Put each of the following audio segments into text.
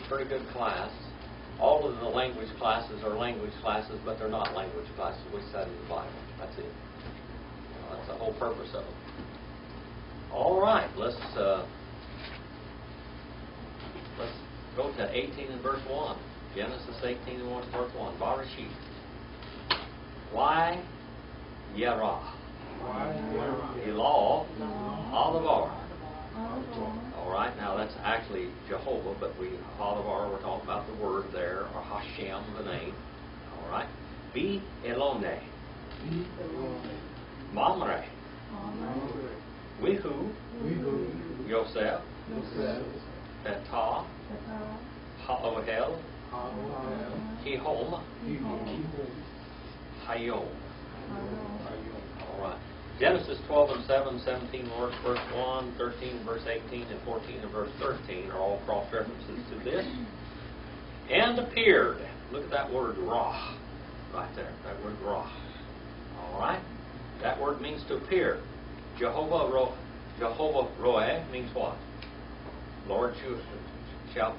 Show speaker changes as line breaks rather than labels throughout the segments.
pretty good class. All of the language classes are language classes, but they're not language classes. We study the Bible. That's it. That's the whole purpose of them. All right, let's go to 18 and verse 1. Genesis 18 and verse 1. Barashit. Why Yerah? Elah Hadavar. All right, now that's actually Jehovah, but Hadavar, we're talking about the word there, or Hashem, the name. All right. Be Elone. Mamre. Wihu. Yosef. Betah. Ha'ohel. Hihom. Hayom. All right. Genesis 12 and 7, 17 verse 1, 13 verse 18, and 14 and verse 13 are all cross-references to this. And appeared. Look at that word Rah right there. That word Rah. All right. That word means to appear. Jehovah Roeh means what? Lord shall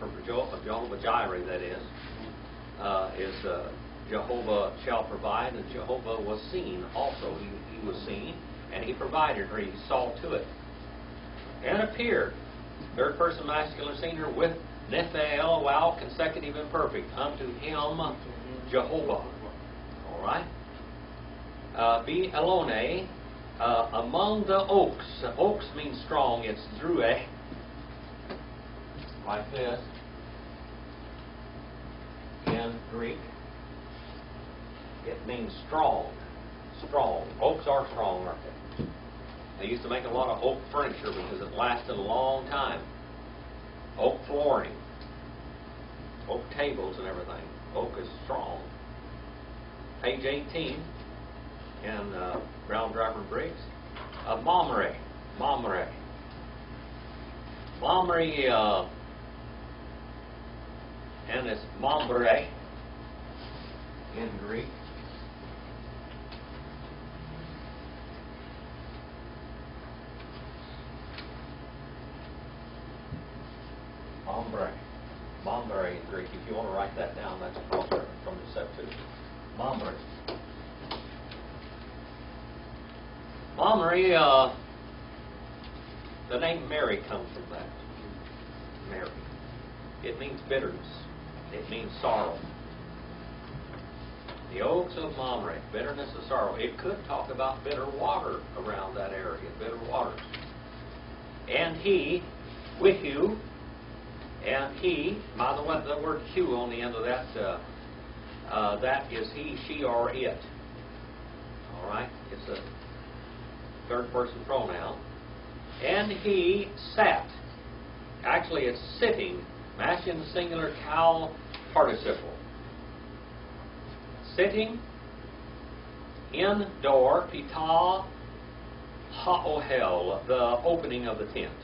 Jehovah Jireh, that is Jehovah shall provide, and Jehovah was seen also. He was seen, and he provided, or he saw to it. And appeared, third person masculine singular, with Nephel, wow, consecutive imperfect, unto him Jehovah. All right. Be Elone, among the oaks. Oaks means strong. It's Drueh, like this in Greek. It means strong. Strong. Oaks are strong, aren't they? They used to make a lot of oak furniture because it lasted a long time. Oak flooring. Oak tables and everything. Oak is strong. Page 18 in Brown Driver Briggs. Mamre. Mamre. Mamre, and it's Mamre in Greek. Mamre in Greek. If you want to write that down, that's a cross from the Septuagint. Mamre. Mamre, the name Mary comes from that. Mary. It means bitterness. It means sorrow. The oaks of Mamre, bitterness of sorrow. It could talk about bitter water around that area, bitter waters. And he, with you, and he, by the way, the word Q on the end of that, that is he, she, or it. All right? It's a third-person pronoun. And he sat. Actually, it's sitting. Masculine singular cal participle. Sitting in door, pitah ha'ohel, the opening of the tent.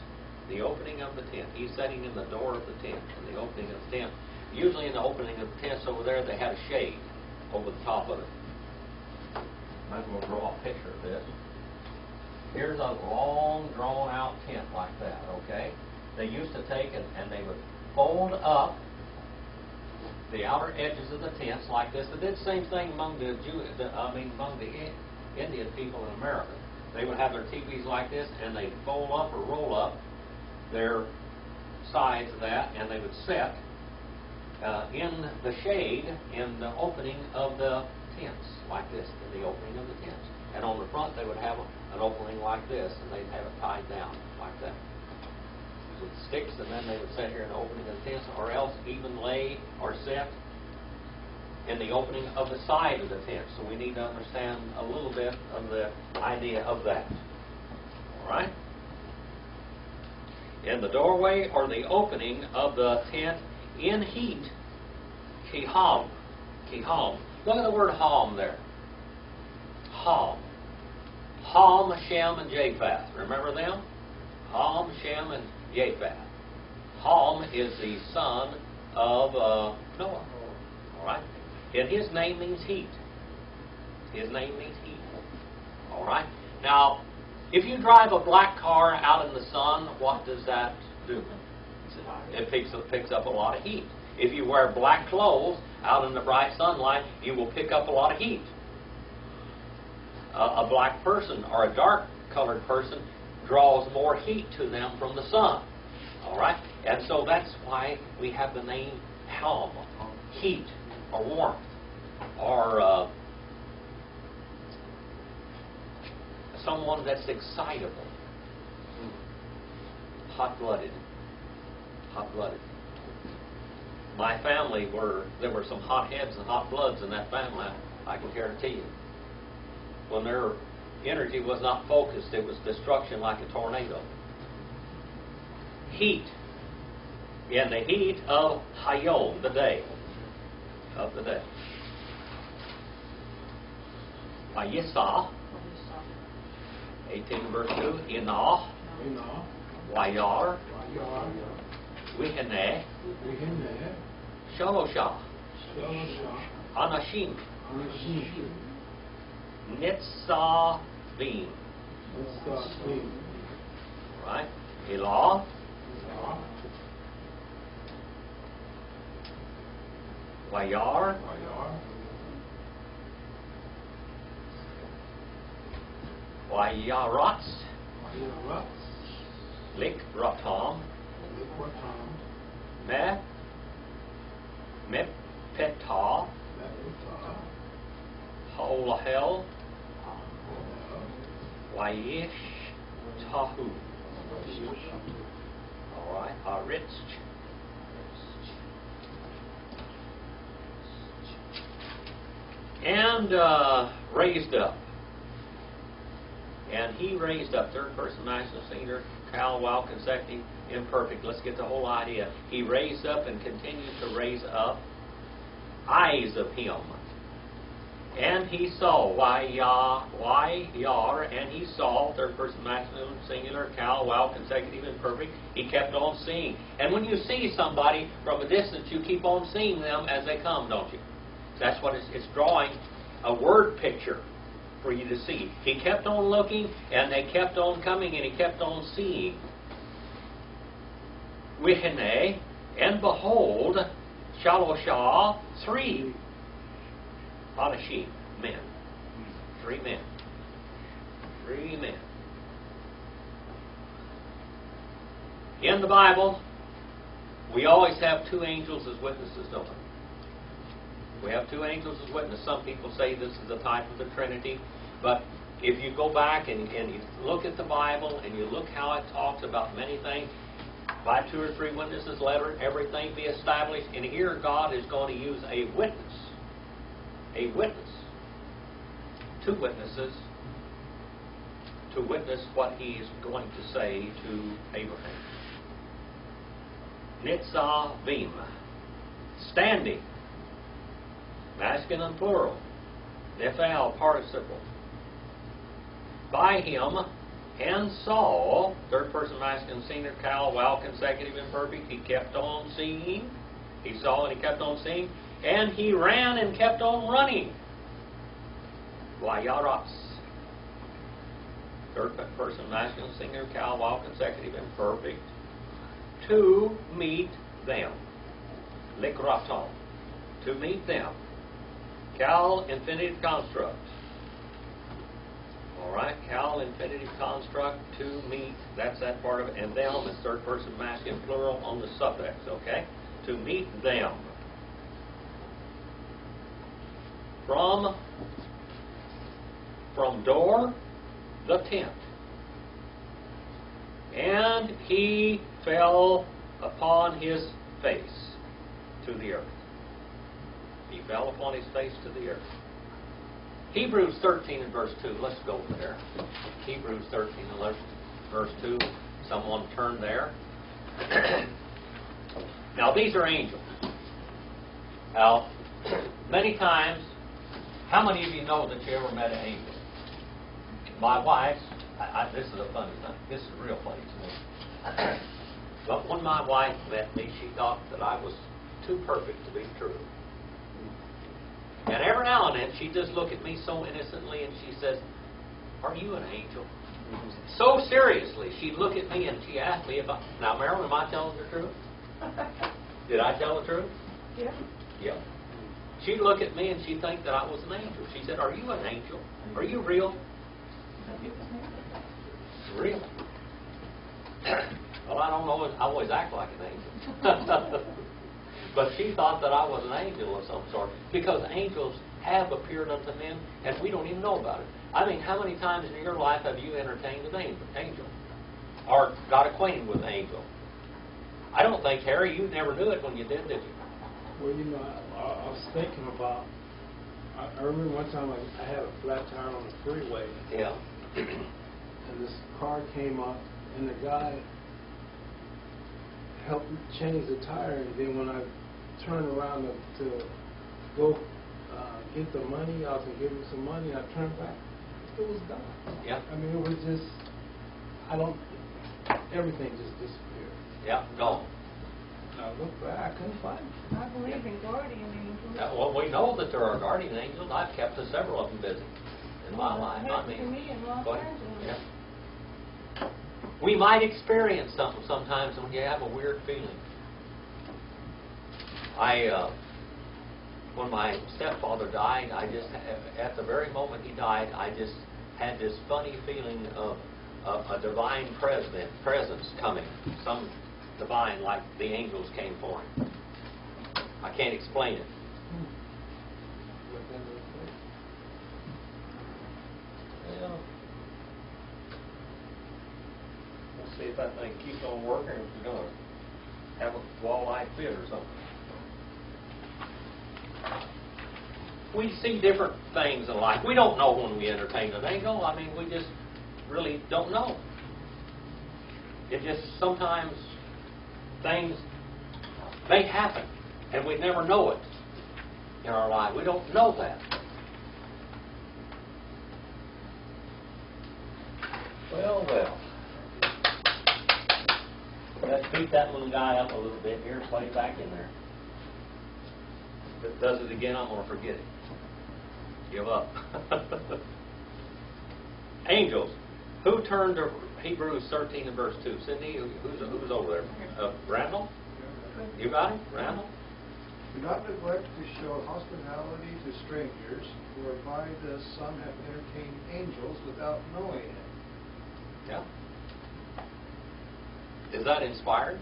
The opening of the tent. He's sitting in the door of the tent, in the opening of the tent. Usually in the opening of the tents over there, they had a shade over the top of it. Might as well draw a picture of this. Here's a long, drawn-out tent like that, okay? They used to take it and they would fold up the outer edges of the tents like this. They did the same thing among the Indian people in America. They would have their teepees like this, and they'd fold up or roll up their sides of that, and they would set in the shade in the opening of the tents, like this, in the opening of the tents. And on the front, they would have an opening like this, and they'd have it tied down like that with sticks, and then they would sit here in the opening of the tents, or else even lay or sit in the opening of the side of the tent. So we need to understand a little bit of the idea of that. All right? In the doorway or the opening of the tent in heat, kiham. Kiham. Look at the word ham there. Ham. Ham, Shem, and Japheth. Remember them? Ham, Shem, and Japheth. Ham is the son of Noah. All right? And his name means heat. His name means heat. All right? Now, if you drive a black car out in the sun, what does that do? It picks up a lot of heat. If you wear black clothes out in the bright sunlight, you will pick up a lot of heat. A black person or a dark-colored person draws more heat to them from the sun. All right? And so that's why we have the name helm, heat or warmth, or someone that's excitable, hot-blooded. Hot-blooded. My family there were some hot heads and hot bloods in that family, I can guarantee you. When their energy was not focused, it was destruction like a tornado. Heat. In the heat of Hayom, the day. Of the day. Vayisa, 18 verse 2, Inah, Wayar, Wihene, Shalosha, Anashim, Nitzavim. Right? Elah, Wayar, Wayaratz, Likratam, Mepetah, Haolahel, Wayish Tahu. All right, Aritz. And raised up. And he raised up, third person masculine singular, cal, while consecutive, imperfect. Let's get the whole idea. He raised up and continued to raise up eyes of him. And he saw, Yar, and he saw, third person masculine singular, cal, while consecutive, imperfect. He kept on seeing. And when you see somebody from a distance, you keep on seeing them as they come, don't you? That's what it's drawing a word picture for you to see. He kept on looking, and they kept on coming, and he kept on seeing. Wihene, and behold, Shalosha, 3 Anashim, men. 3 men. 3 men. In the Bible, we always have 2 angels as witnesses, don't we? We have 2 angels as witnesses. Some people say this is a type of the Trinity. But if you go back and you look at the Bible and you look how it talks about many things, by 2 or 3 witnesses, let everything be established. And here God is going to use a witness. A witness. 2 witnesses to witness what he is going to say to Abraham. Nitzavim. Standing. Masculine plural. Nephal participle. By him, and saw, third person masculine singular, cal, while consecutive, imperfect. He kept on seeing. He saw and he kept on seeing. And he ran and kept on running. Vayaras. Third person masculine singular, cal, while consecutive, imperfect. To meet them. Likraton. To meet them. Cal, infinitive construct. All right, cal, infinitive construct, to meet, that's that part of it. And them is third person masculine plural on the suffix, okay? To meet them. From door, the tent. And he fell upon his face to the earth. He fell upon his face to the earth. Hebrews 13 and verse 2. Let's go there. Hebrews 13 and verse 2. Someone turn there. Now, these are angels. Now, many times, how many of you know that you ever met an angel? My wife, this is a funny thing. This is real funny to me. But when my wife met me, she thought that I was too perfect to be true. And every now and then, she'd just look at me so innocently and she says, "Are you an angel?" So seriously, she'd look at me and she asked me if I... Now, Marilyn, am I telling the truth? Did I tell the truth?
Yeah.
Yeah. She'd look at me and she'd think that I was an angel. She said, "Are you an angel? Are you real?" Real. Well, I don't know. I always act like an angel. But she thought that I was an angel of some sort, because angels have appeared unto men and we don't even know about it. I mean, how many times in your life have you entertained an angel? Or got acquainted with an angel? I don't think, Harry, you never knew it when you did you?
Well, you know, I was thinking about, I remember one time I had a flat tire on the freeway.
Yeah.
And this car came up, and the guy helped me change the tire, and then when I turned around to go get the money, I was going to give him some money, I turned back, it was gone.
Yeah.
I mean, it was just, everything just disappeared.
Yeah, gone.
I looked back, I couldn't find it.
I believe in guardian angels.
Well, we know that there are guardian angels. I've kept several of them busy in my life.
It happened to me in Los
but,
Angeles.
yeah. We might experience something sometimes when you have a weird feeling. When my stepfather died, at the very moment he died, I just had this funny feeling of a divine presence coming. Some divine, like the angels came for him. I can't explain it. Well, we'll see if that thing keeps on working, or if we're going to have a walleye fit or something. We see different things in life. We don't know when we entertain an angel. I mean, we just really don't know. It just sometimes things may happen, and we never know it in our life. We don't know that. Well. Let's beat that little guy up a little bit here and put him back in there. If it does it again, I'm going to forget it. Give up. Angels. Who turned to Hebrews 13 and verse 2? Cindy, who's over there? Randall? You got him? Randall?
Do not neglect to show hospitality to strangers, whereby the some have entertained angels without knowing it.
Yeah. Is that inspired?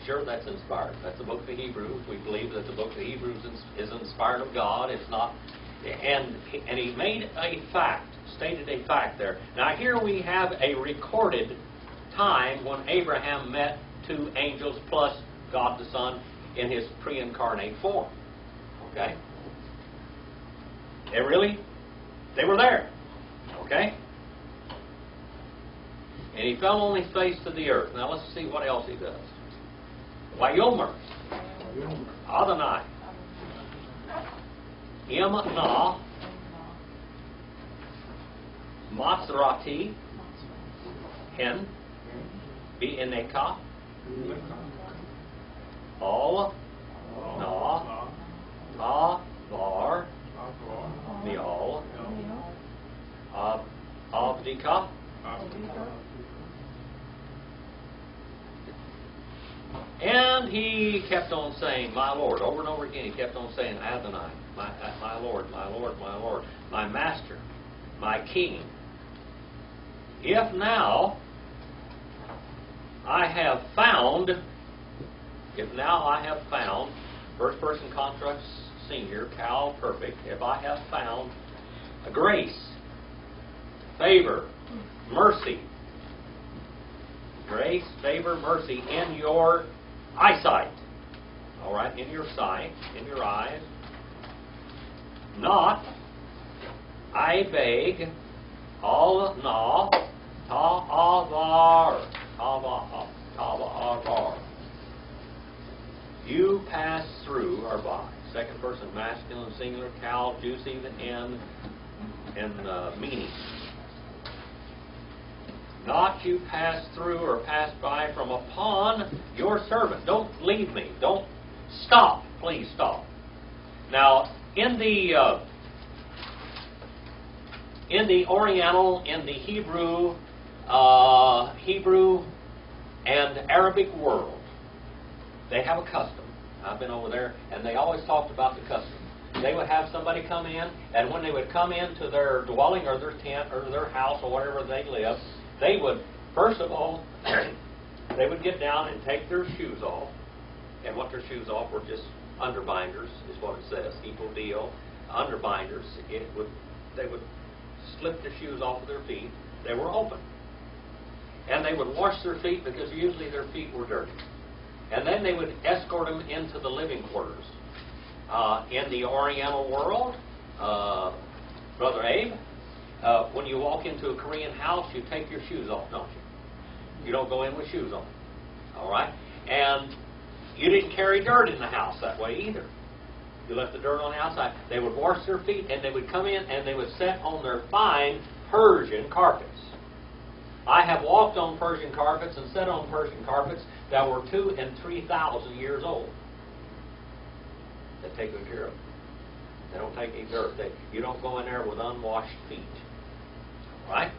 Sure, that's inspired. That's the book of Hebrews. We believe that the book of Hebrews is inspired of God. It's not, and he made a fact, stated a fact there. Now here we have a recorded time when Abraham met two angels plus God the Son in his pre-incarnate form. Okay? They were there. Okay? And he fell on his face to the earth. Now let's see what else he does. Vayomer Adonai Imna Maserati Hen Bi'eneka Al Na Avar Mial Abdika. And he kept on saying, my Lord, over and over again. He kept on saying, Adonai, my Lord, my Lord, my Lord, my Master, my King. If now I have found, first person construct senior, Cal perfect, if I have found a grace, favor, mercy, grace, favor, mercy in your eyesight. All right, in your sight, in your eyes. Not, I beg, all na, ta'avar, ta'avar. You pass through, or by, second person masculine, singular, Cal, juice even in meaning. Not you pass through or pass by from upon your servant. Don't leave me. Don't stop. Please stop. Now, in the in the Oriental, in the Hebrew and Arabic world, they have a custom. I've been over there, and they always talked about the custom. They would have somebody come in, and when they would come into their dwelling or their tent or their house or wherever they live, they would, first of all, they would get down and take their shoes off. And what their shoes off were just underbinders, is what it says. Equal deal. Underbinders. They would slip the shoes off of their feet. They were open. And they would wash their feet because usually their feet were dirty. And then they would escort them into the living quarters. In the Oriental world, Brother Abe, when you walk into a Korean house, you take your shoes off, don't you? You don't go in with shoes on. All right? And you didn't carry dirt in the house that way either. You left the dirt on the outside. They would wash their feet, and they would come in, and they would sit on their fine Persian carpets. I have walked on Persian carpets and sat on Persian carpets that were 2,000 and 3,000 years old. They take good care of them. They don't take any dirt. You don't go in there with unwashed feet. All right?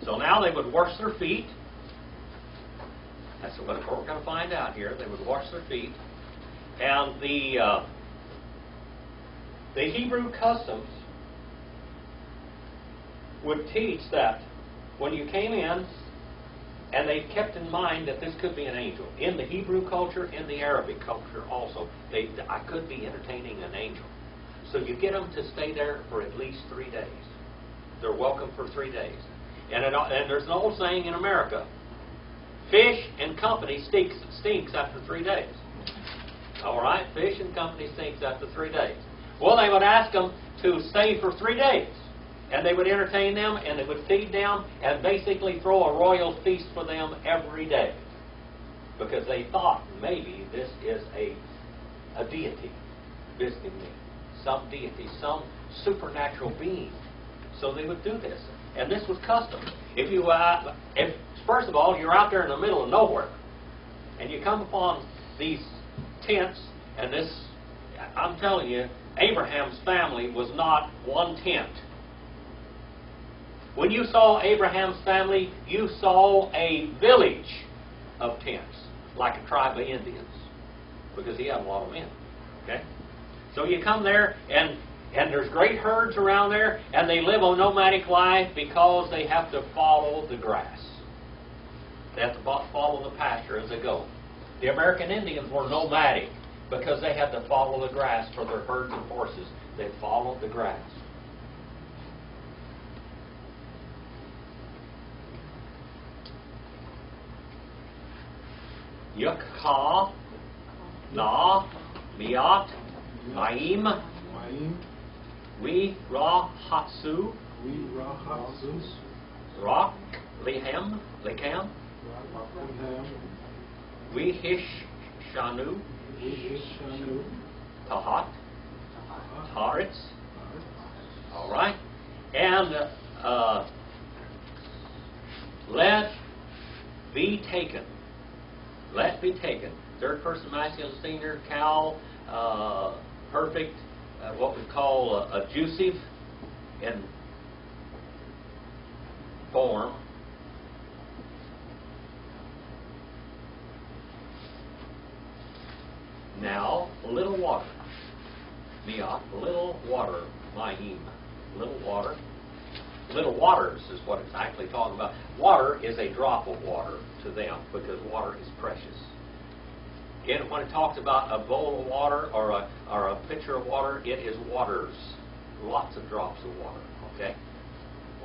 So now they would wash their feet. That's what we're going to find out here. They would wash their feet. And the Hebrew customs would teach that when you came in, and they kept in mind that this could be an angel. In the Hebrew culture, in the Arabic culture also, I could be entertaining an angel. So you get them to stay there for at least 3 days. They're welcome for 3 days. And there's an old saying in America, fish and company stinks after 3 days. All right? Fish and company stinks after 3 days. Well, they would ask them to stay for 3 days. And they would entertain them, and they would feed them, and basically throw a royal feast for them every day. Because they thought maybe this is a deity visiting me. Some deity, some supernatural being. So they would do this. And this was custom. If first of all, you're out there in the middle of nowhere, and you come upon these tents, and this, I'm telling you, Abraham's family was not one tent. When you saw Abraham's family, you saw a village of tents, like a tribe of Indians, because he had a lot of men. Okay? So you come there, and there's great herds around there, and they live a nomadic life because they have to follow the grass. They have to follow the pasture as they go. The American Indians were nomadic because they had to follow the grass for their herds and horses. They followed the grass. Yakha, Na, Miat, Maim, We Ra Hatsu, Rak, Lechem, We Hish Shanu, Tahat, Taritz. All right, and let be taken. Let be taken. Third person masculine singular, Cal, perfect, what we call a jussive in form. Now, a little water. Miat, little water. Mahim, little water. Little waters is what it's actually talking about. Water is a drop of water to them because water is precious. And when it talks about a bowl of water or a pitcher of water, it is waters. Lots of drops of water. Okay?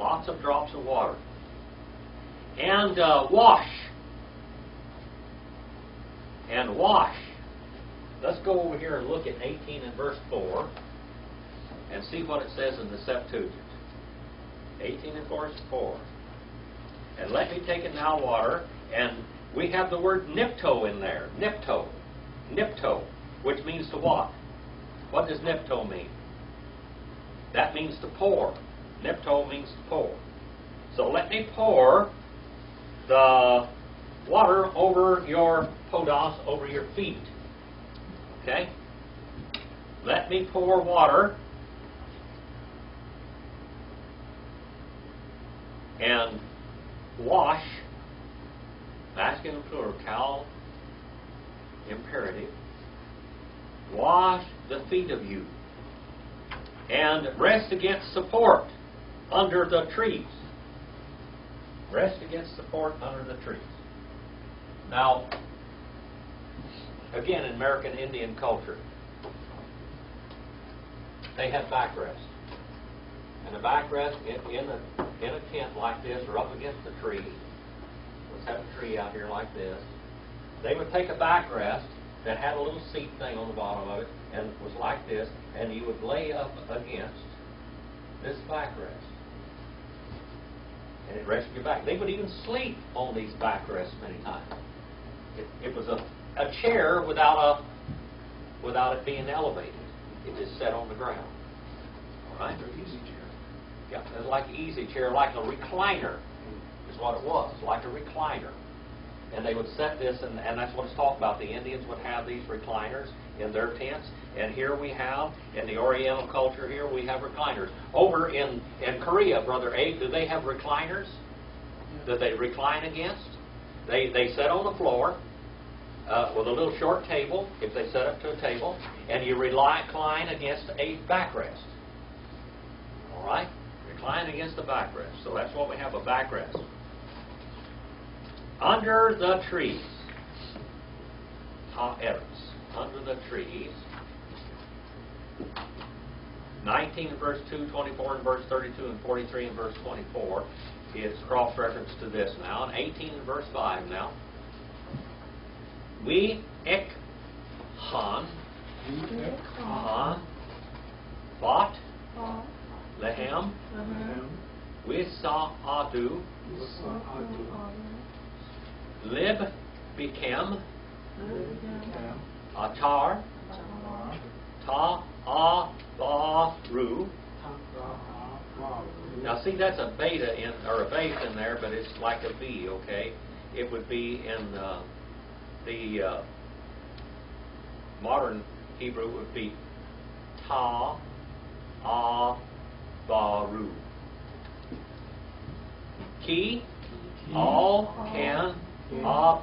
Lots of drops of water. And wash. And wash. Let's go over here and look at 18 and verse 4 and see what it says in the Septuagint. 18 and verse 4. And let me take it now water, and we have the word nipto in there. Nipto. Nipto, which means to what? What does nipto mean? That means to pour. Nipto means to pour. So let me pour the water over your podos, over your feet. Okay? Let me pour water and wash, masculine plural, cal, imperative, wash the feet of you, and rest against support under the trees. Rest against support under the trees. Now, again, in American Indian culture, they had backrest. And a backrest in a tent like this or up against the tree. Let's have a tree out here like this. They would take a backrest that had a little seat thing on the bottom of it and was like this, and you would lay up against this backrest. And it rested your back. They would even sleep on these backrests many times. It was a chair without it being elevated. It just sat on the ground. All right?
An easy chair.
Yeah, it was like an easy chair, like a recliner is what it was, like a recliner. And they would set this, and that's what it's talking about. The Indians would have these recliners in their tents. And here we have, in the Oriental culture here, we have recliners. Over in Korea, Brother Abe, do they have recliners that they recline against? They sit on the floor with a little short table, if they set up to a table, and you recline against a backrest. All right? Recline against the backrest. So that's what we have, a backrest. Under the trees. Ha'eretz. Under the trees. 19 in verse 2, 24 in verse 32, and 43 in verse 24 is cross-reference to this now. And 18 in verse 5 now. We ekhan. Bot. Lehem. Wisa'adu. Lib became Atar Ta'abaru. Now see, that's a beta or a base in there, but it's like a B, okay? It would be in the modern Hebrew would be Ta'abaru. Ki, all, can, abartem,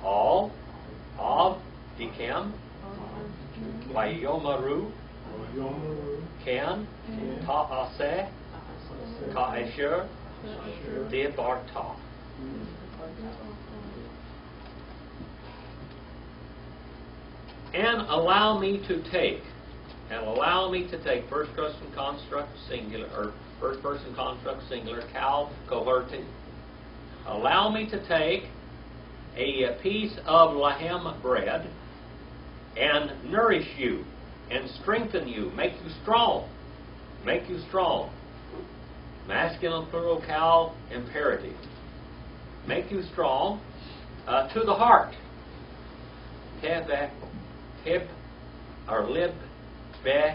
all, av, dikem, vayomaru, can, ta'aseh, ka'esher, debarta. And allow me to take, first person construct singular, or first person construct singular, cal coverting. Allow me to take a piece of lahem bread and nourish you and strengthen you, make you strong. Make you strong. Masculine plural, cal imperative. Make you strong to the heart. Tib or lib be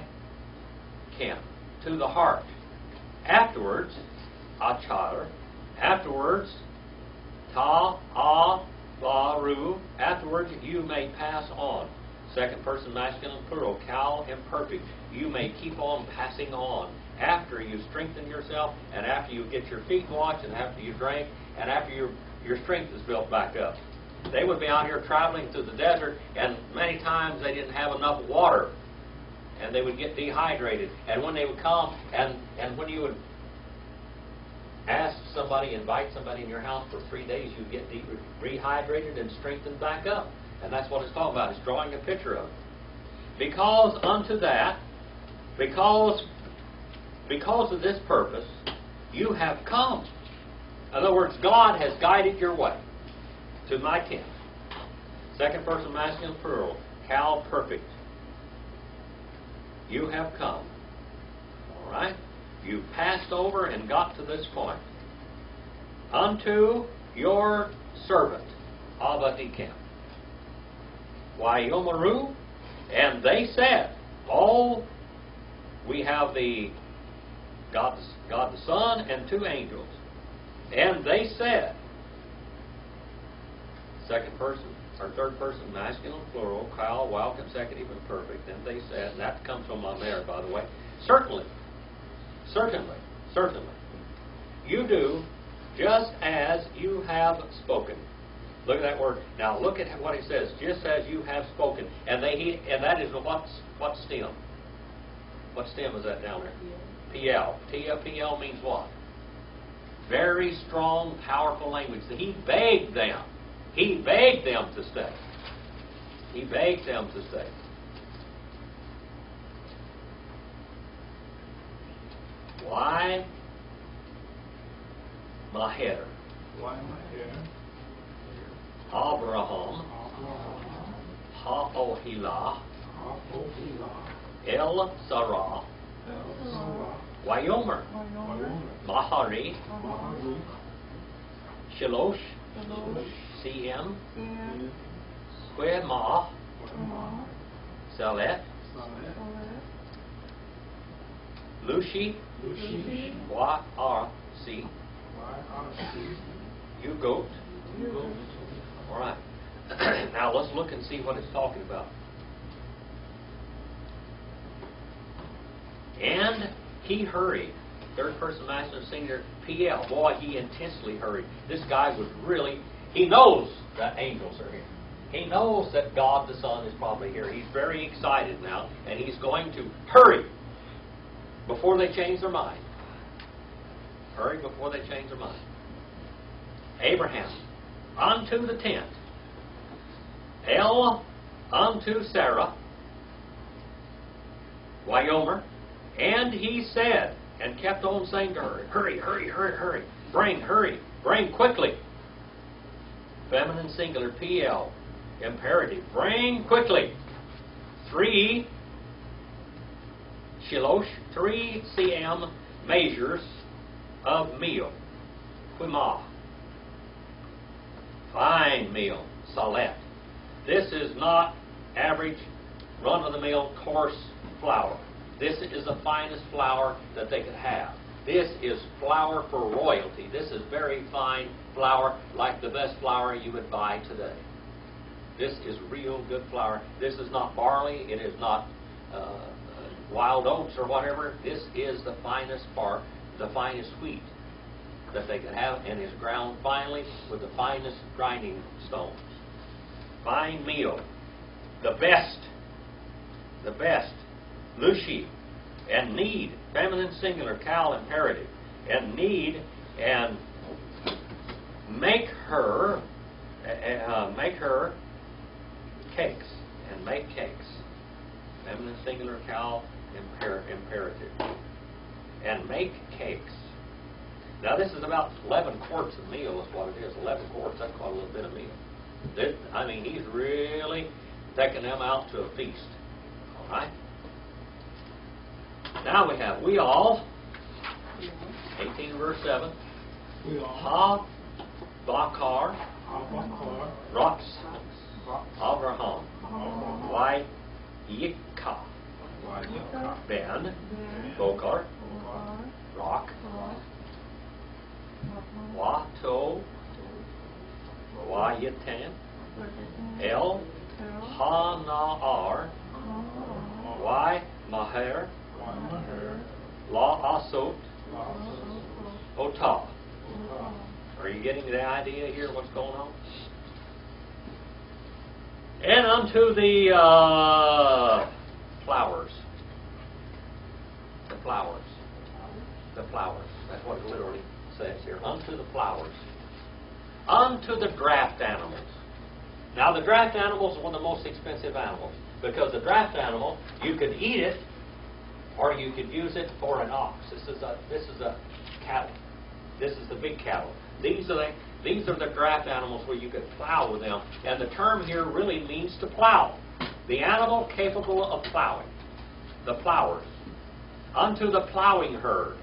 kem, to the heart. Afterwards, achar. Afterwards, ta'abaru. Afterwards, you may pass on. Second person masculine plural, cal imperfect. You may keep on passing on after you strengthen yourself, and after you get your feet washed, and after you drink, and after your strength is built back up. They would be out here traveling through the desert, and many times they didn't have enough water, and they would get dehydrated. And when they would come, and when you would ask somebody, invite somebody in your house for 3 days, you'd get rehydrated and strengthened back up. And that's what it's talking about. It's drawing a picture of it. Because unto that, because of this purpose, you have come. In other words, God has guided your way to my tent. Second person masculine plural, cal perfect. You have come. All right? You passed over and got to this point. Unto your servant, Abadikem. Wayomaru, and they said, we have the God the Son and 2 angels. And they said, second person or third person masculine plural, cal, while consecutive and perfect. And they said, and that comes from Mamer, by the way. Certainly, Certainly, certainly. You do just as you have spoken. Look at that word. Now look at what he says. Just as you have spoken. And that is what stem? What stem is that down there? PL. PL means what? Very strong, powerful language. He begged them. He begged them to stay. He begged them to stay. Why Maher?
Why am I here?
Abraham Ha'ohilah El Sarah Wayomer Mahari Shalosh CM Quema Salet Lushi Wa-R-C You goat. All right. Now let's look and see what it's talking about. And he hurried. Third person masculine singular PL. Boy, he intensely hurried. This guy was really, he knows that angels are here. He knows that God the Son is probably here. He's very excited now, and he's going to hurry before they change their mind. Hurry before they change their mind. Abraham, unto the tent. El, unto Sarah. Wyomer. And he said, and kept on saying to her, hurry, hurry, hurry, hurry. Bring quickly. Feminine singular, PL. Imperative. Bring quickly. 3 Shilosh, 3 cm measures of meal. Quimah. Fine meal. Salet. This is not average, run-of-the-mill, coarse flour. This is the finest flour that they could have. This is flour for royalty. This is very fine flour, like the best flour you would buy today. This is real good flour. This is not barley. It is not wild oats or whatever. This is the finest the finest wheat that they could have, and is ground finely with the finest grinding stones. Fine meal. The best. Lushi. And need. Feminine singular, cal imperative. And need, and make her cakes. And make cakes. Feminine singular, cal imperative. And make cakes. Now this is about 11 quarts of meal is what it is. 11 quarts, that's quite a little bit of meal. He's really taking them out to a feast. All right? Now we all, 18 verse 7.
We all.
Ha-Bakar. Rox. Abraham. Why Yikka. Ben. Bokar. Rock. Wato. Wayatan. El. Hanaar. Why Maher. La Asot. Otah. Are you getting the idea here what's going on? And unto the flowers. The flowers. The flowers. That's what it literally says here. Unto the flowers. Unto the draft animals. Now the draft animals are one of the most expensive animals, because the draft animal, you could eat it or you could use it for an ox. This is a cattle. This is the big cattle. These are the draft animals where you could plow with them. And the term here really means to plow. The animal capable of plowing. The plowers. Unto the plowing herd.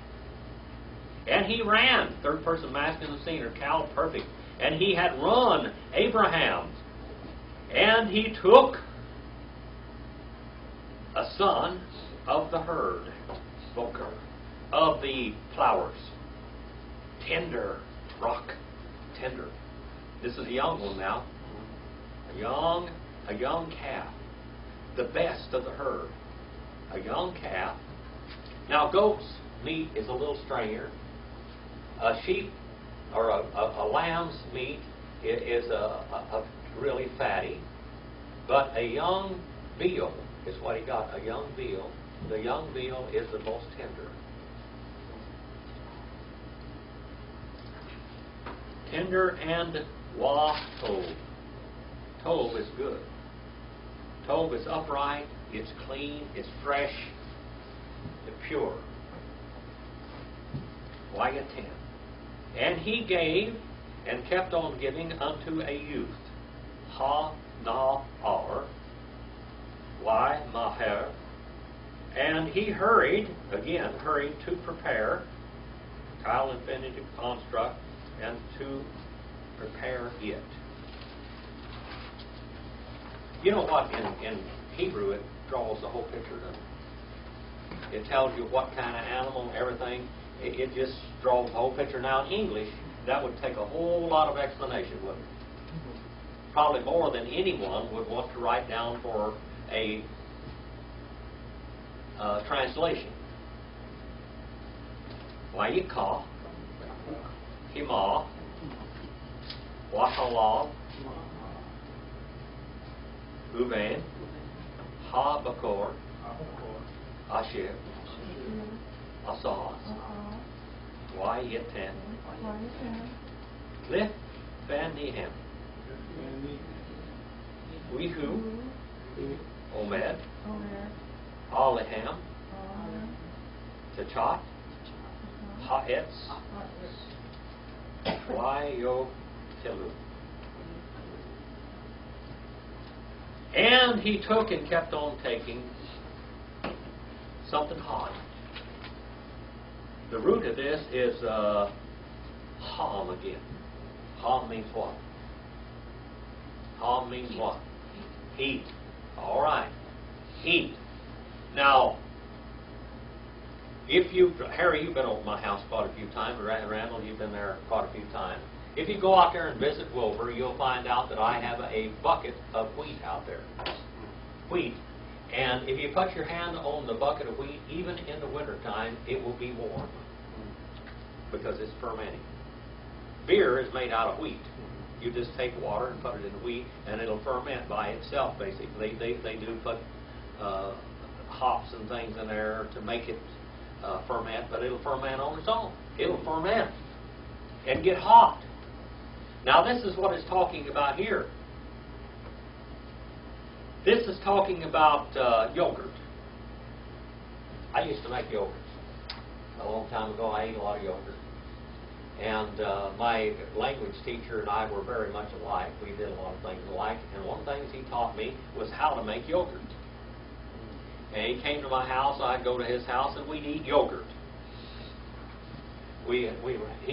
And he ran. Third person masculine singular, cal perfect. And he had run Abraham. And he took a son of the herd. Boker. Of the plowers. Tender. Rock. Tender. This is a young one now. A young calf. The best of the herd. A young calf. Now goats meat is a little stringier. A sheep or a lamb's meat is a really fatty. But a young veal is what he got, a young veal. The young veal is the most tender. Tender and wa tov. Tov is good. Tov is upright, it's clean, it's fresh, it's pure. Waya 10. And he gave and kept on giving unto a youth. Ha na ar. Why maher. And he hurried to prepare, tile infinitive construct, and to prepare it. You know what? In Hebrew, it draws the whole picture, doesn't it? It tells you what kind of animal, everything. It just draws the whole picture. Now, in English, that would take a whole lot of explanation, wouldn't it? Probably more than anyone would want to write down for a translation. Wayikah, Hima, Wahalal, Uvan, Ha Bakor, Asher, Asaz, Wayiten, Lith Vanihem, Wihu, Omed, Aleham, Tachat, Ha'etz, Wayo Tilu. And he took and kept on taking something hot. The root of this is ham again. Ham means what? Ham means what? Heat. All right. Heat. Now, Harry, you've been over my house quite a few times. Randall, you've been there quite a few times. If you go out there and visit Wilbur, you'll find out that I have a bucket of wheat out there. Wheat. And if you put your hand on the bucket of wheat, even in the wintertime, it will be warm because it's fermenting. Beer is made out of wheat. You just take water and put it in wheat, and it'll ferment by itself, basically. They do put hops and things in there to make it ferment, but it'll ferment on its own. It'll ferment and get hot. Now, this is what it's talking about here. This is talking about yogurt. I used to make yogurt. A long time ago, I ate a lot of yogurt. And my language teacher and I were very much alike. We did a lot of things alike. And one of the things he taught me was how to make yogurt. And he came to my house, I'd go to his house, and we'd eat yogurt. He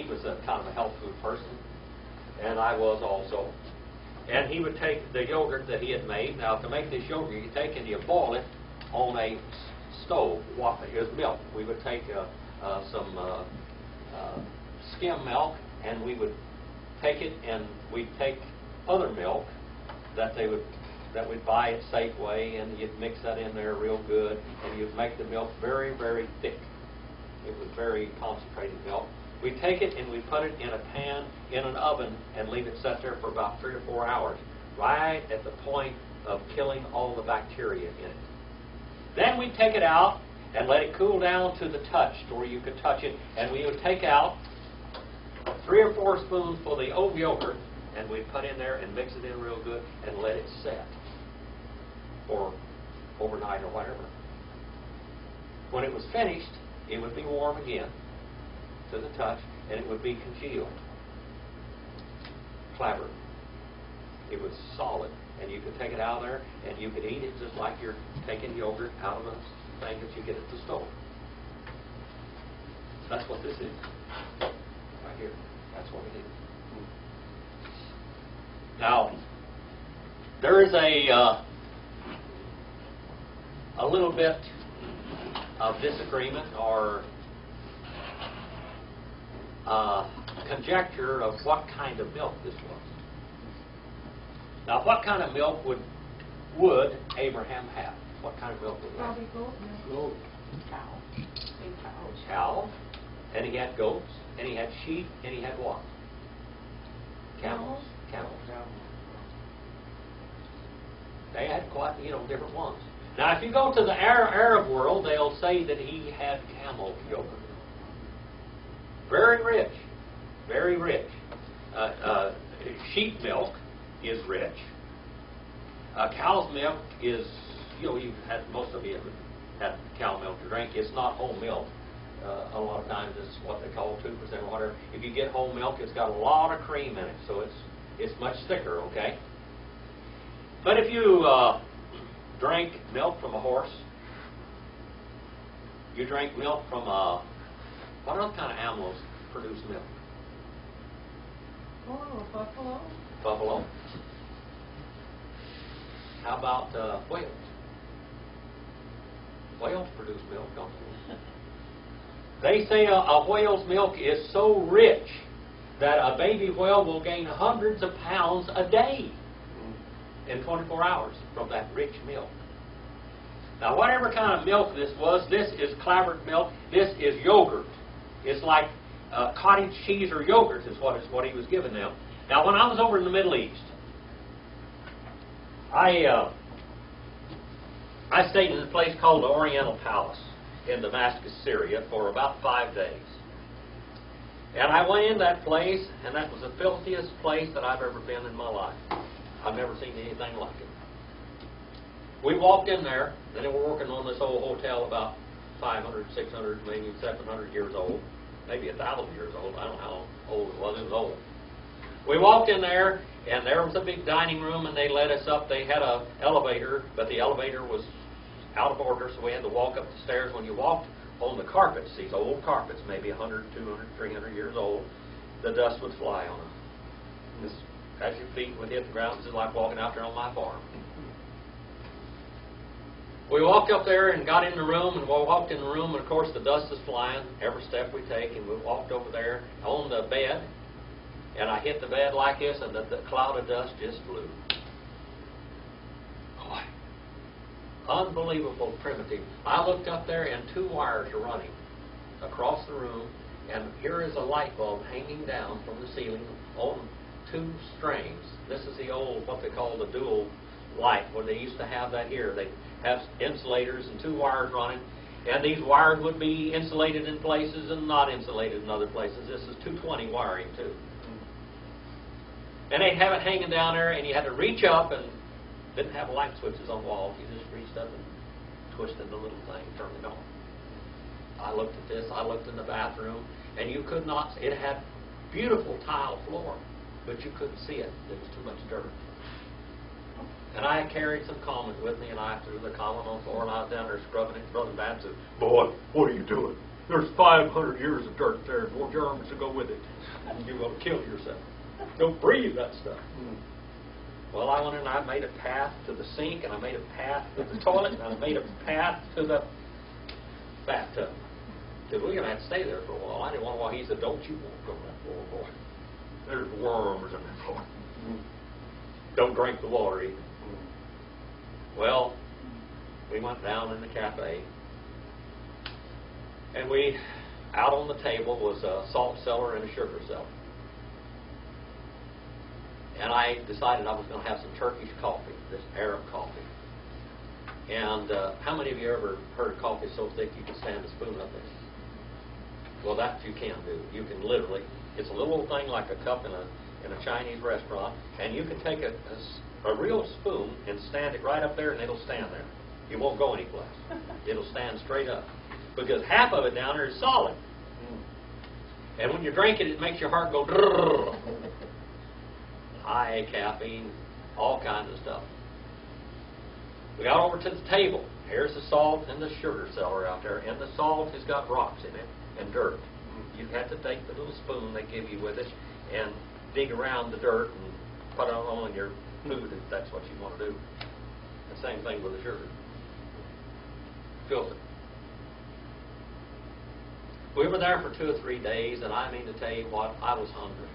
was a kind of a health food person, and I was also. And he would take the yogurt that he had made. Now, to make this yogurt, you take and you boil it on a stove. It was milk. We would take some skim milk, and we would take it, and we'd take other milk that we'd buy at Safeway, and you'd mix that in there real good, and you'd make the milk very, very thick. It was very concentrated milk. We'd take it and we'd put it in a pan in an oven and leave it set there for about 3 or 4 hours, right at the point of killing all the bacteria in it. Then we'd take it out and let it cool down to the touch, to where you could touch it, and we would take out 3 or 4 spoonsful of the oat yogurt, and we'd put in there and mix it in real good and let it set for overnight or whatever. When it was finished, it would be warm again to the touch, and it would be congealed, clabbered. It was solid, and you could take it out of there, and you could eat it just like you're taking yogurt out of a thing that you get at the store. That's what this is. Right here. That's what it is. Now, there is a little bit of disagreement or conjecture of what kind of milk this was. Now, what kind of milk would Abraham have? What kind of milk would he have?
Probably goat milk. Cow. Big cow.
Cow, and he had goats, and he had sheep, and he had what? Camels. Camels. They had quite, different ones. Now, if you go to the Arab world, they'll say that he had camel yogurt. Very rich. Very rich. Sheep milk is rich. Cow's milk is, you've had, most of you have had cow milk to drink. It's not whole milk. A lot of times it's what they call 2% or whatever. If you get whole milk, it's got a lot of cream in it, so it's much thicker, okay? But if you drink milk from a horse, you drink milk from what other kind of animals produce milk?
Oh, buffalo.
Buffalo. How about whales? Whales produce milk, don't they? They say a whale's milk is so rich that a baby whale will gain hundreds of pounds a day in 24 hours from that rich milk. Now, whatever kind of milk this was, this is clabbered milk. This is yogurt. It's like cottage cheese or yogurt is what he was giving them. Now, when I was over in the Middle East, I stayed in a place called the Oriental Palace in Damascus, Syria, for about 5 days. And I went in that place, and that was the filthiest place that I've ever been in my life. I've never seen anything like it. We walked in there, and they were working on this old hotel about 500, 600, maybe 700 years old, maybe 1,000 years old. I don't know how old it was. It was old. We walked in there, and there was a big dining room, and they led us up. They had an elevator, but the elevator was out of order, so we had to walk up the stairs. When you walked on the carpets, these old carpets, maybe 100, 200, 300 years old, the dust would fly on them. Just as your feet would hit the ground, it's like walking out there on my farm. We walked up there and got in the room, and we walked in the room, and of course the dust is flying every step we take, and we walked over there on the bed, and I hit the bed like this, and the cloud of dust just flew. Boy, unbelievable primitive. I looked up there, and 2 wires are running across the room, and here is a light bulb hanging down from the ceiling on 2 strings. This is the old, what they call the dual light, where they used to have that here. They have insulators and 2 wires running, and these wires would be insulated in places and not insulated in other places. This is 220 wiring too. And they'd have it hanging down there, and you had to reach up, and didn't have light switches on the walls. You just reached up and twisted the little thing, turned it on. I looked at this. I looked in the bathroom, and you could not. It had beautiful tile floor, but you couldn't see it. There was too much dirt. And I carried some common with me, and I threw the common on the floor, and I was down there scrubbing it. Brother Bab said, "Boy, what are you doing? There's 500 years of dirt there, and more germs to go with it. You're going to kill yourself. Don't breathe that stuff." Well, I went in and I made a path to the sink, and I made a path to the toilet, and I made a path to the bathtub. Because we're going to have to stay there for a while. I didn't want to walk. He said, "Don't you walk on that floor, boy. There's worms in that floor. Don't drink the water either." Well, we went down in the cafe, and out on the table was a salt cellar and a sugar cellar. And I decided I was going to have some Turkish coffee, this Arab coffee. And how many of you ever heard coffee so thick you can stand a spoon up in? Well, that you can do. You can literally, it's a little thing like a cup in a Chinese restaurant, and you can take a real spoon and stand it right up there, and it'll stand there. It won't go anyplace. It'll stand straight up. Because half of it down there is solid. And when you drink it, it makes your heart go drrrr. High caffeine, all kinds of stuff. We got over to the table. Here's the salt and the sugar cellar out there, and the salt has got rocks in it and dirt. You have to take the little spoon they give you with it and dig around the dirt and put it on your food if that's what you want to do. The same thing with the sugar. Filter. We were there for 2 or 3 days, and I mean to tell you what, I was hungry.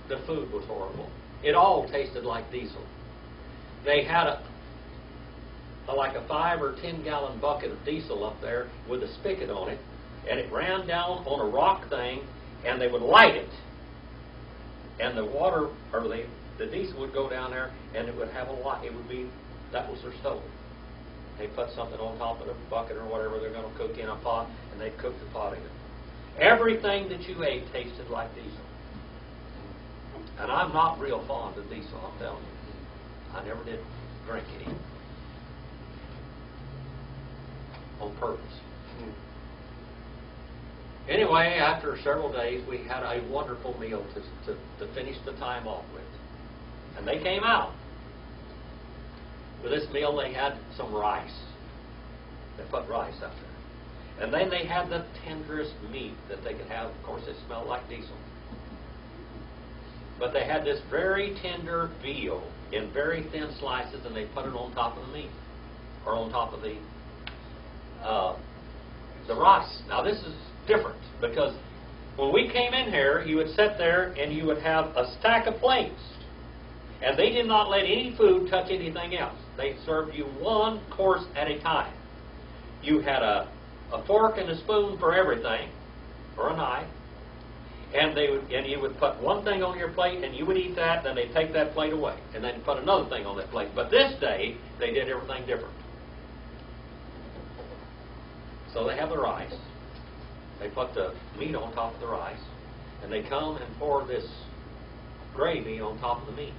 The food was horrible. It all tasted like diesel. They had like a 5 or 10 gallon bucket of diesel up there with a spigot on it, and it ran down on a rock thing, and they would light it, and the water or the diesel would go down there, and it would have a light. It would be, that was their stove. They put something on top of the bucket or whatever they're going to cook in a pot, and they'd cook the pot in it. Everything that you ate tasted like diesel. And I'm not real fond of diesel, I'm telling you. I never did drink any. On purpose. Anyway, after several days, we had a wonderful meal to finish the time off with. And they came out. With this meal, they had some rice. They put rice up there. And then they had the tenderest meat that they could have. Of course, it smelled like diesel. But they had this very tender veal in very thin slices, and they put it on top of the meat, or on top of the rice. Now, this is different, because when we came in here, you would sit there and you would have a stack of plates. And they did not let any food touch anything else. They served you one course at a time. You had a fork and a spoon for everything, or a knife, and you would put one thing on your plate, and you would eat that, then they'd take that plate away, and then put another thing on that plate. But this day, they did everything different. So they have the rice. They put the meat on top of the rice, and they come and pour this gravy on top of the meat.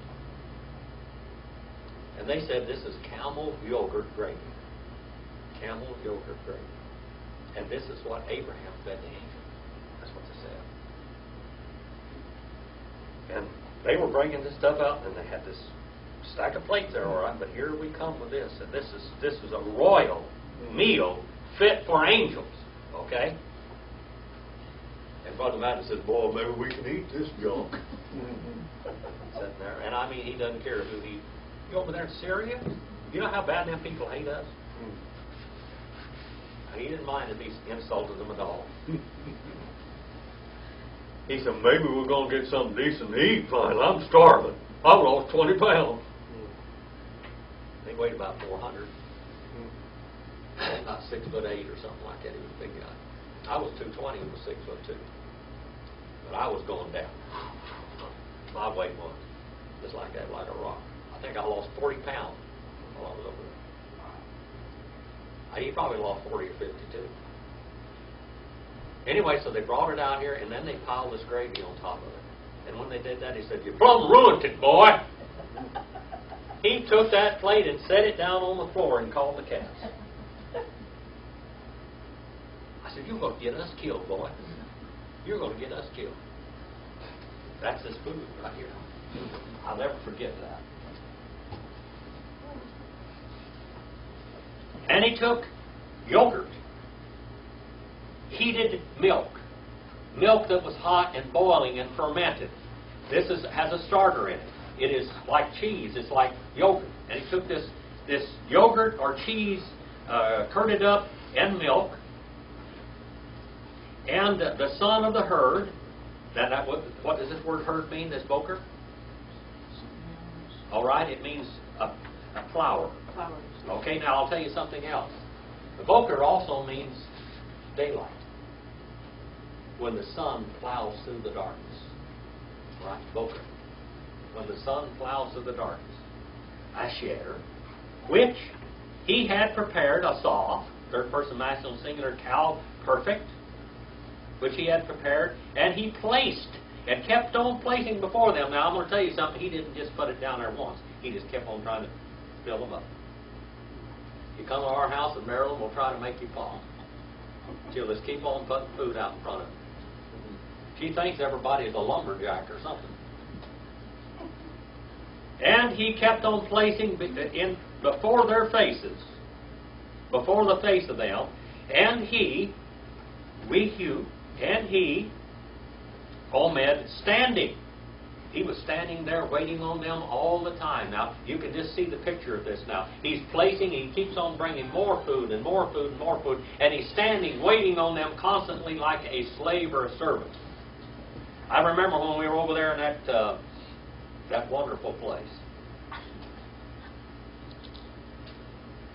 And they said, this is camel yogurt gravy. Camel yogurt gravy. And this is what Abraham fed the angel. That's what they said. And they were bringing this stuff out, and they had this stack of plates there, all right, but here we come with this. And this is a royal meal fit for angels, okay? And Brother Madden says, boy, maybe we can eat this junk. Sitting there. And I mean, he doesn't care who he... You over there in Syria? You know how bad them people hate us? He didn't mind if he insulted them at all. He said, maybe we're going to get something decent to eat. Fine, I'm starving. I lost 20 pounds. He weighed about 400. About 6'8" or something like that. He was a big guy. I was 220. He was 6'2". But I was going down. My weight was just like that, like a rock. I think I lost 40 pounds while I was over there. He probably lost 40 or 50 too. Anyway, so they brought it out here, and then they piled this gravy on top of it. And when they did that, he said, "You plumb ruined it, boy." He took that plate and set it down on the floor and called the cats. I said, "You're going to get us killed, boy. You're going to get us killed." That's this food right here. I'll never forget that. And he took yogurt, heated milk that was hot and boiling and fermented. This has a starter in it. It is like cheese. It's like yogurt. And he took this yogurt or cheese curded up in milk, and the son of the herd. What does this word herd mean, this boker? All right, it means a flower.
Flowers.
Okay, now I'll tell you something else. The boker also means daylight. When the sun plows through the darkness. Right? Boker. When the sun plows through the darkness. Asher, which he had prepared, asaf, third person masculine singular, cow, perfect, which he had prepared, and he placed and kept on placing before them. Now I'm going to tell you something. He didn't just put it down there once. He just kept on trying to fill them up. You come to our house in Maryland, we'll try to make you fall. She'll just keep on putting food out in front of her. She thinks everybody is a lumberjack or something. And he kept on placing in before their faces, before the face of them, and he, Omed, standing. He was standing there waiting on them all the time. Now, you can just see the picture of this now. He's placing, he keeps on bringing more food and more food and more food, and he's standing waiting on them constantly like a slave or a servant. I remember when we were over there in that wonderful place.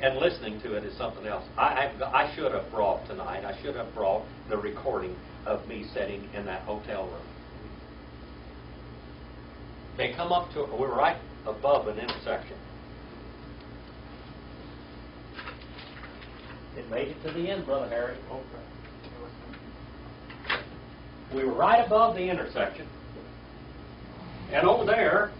And listening to it is something else. I should have brought tonight, I should have brought the recording of me sitting in that hotel room. They come up to, we were right above an intersection. It made it to the end, Brother Harry. We were right above the intersection. And over there,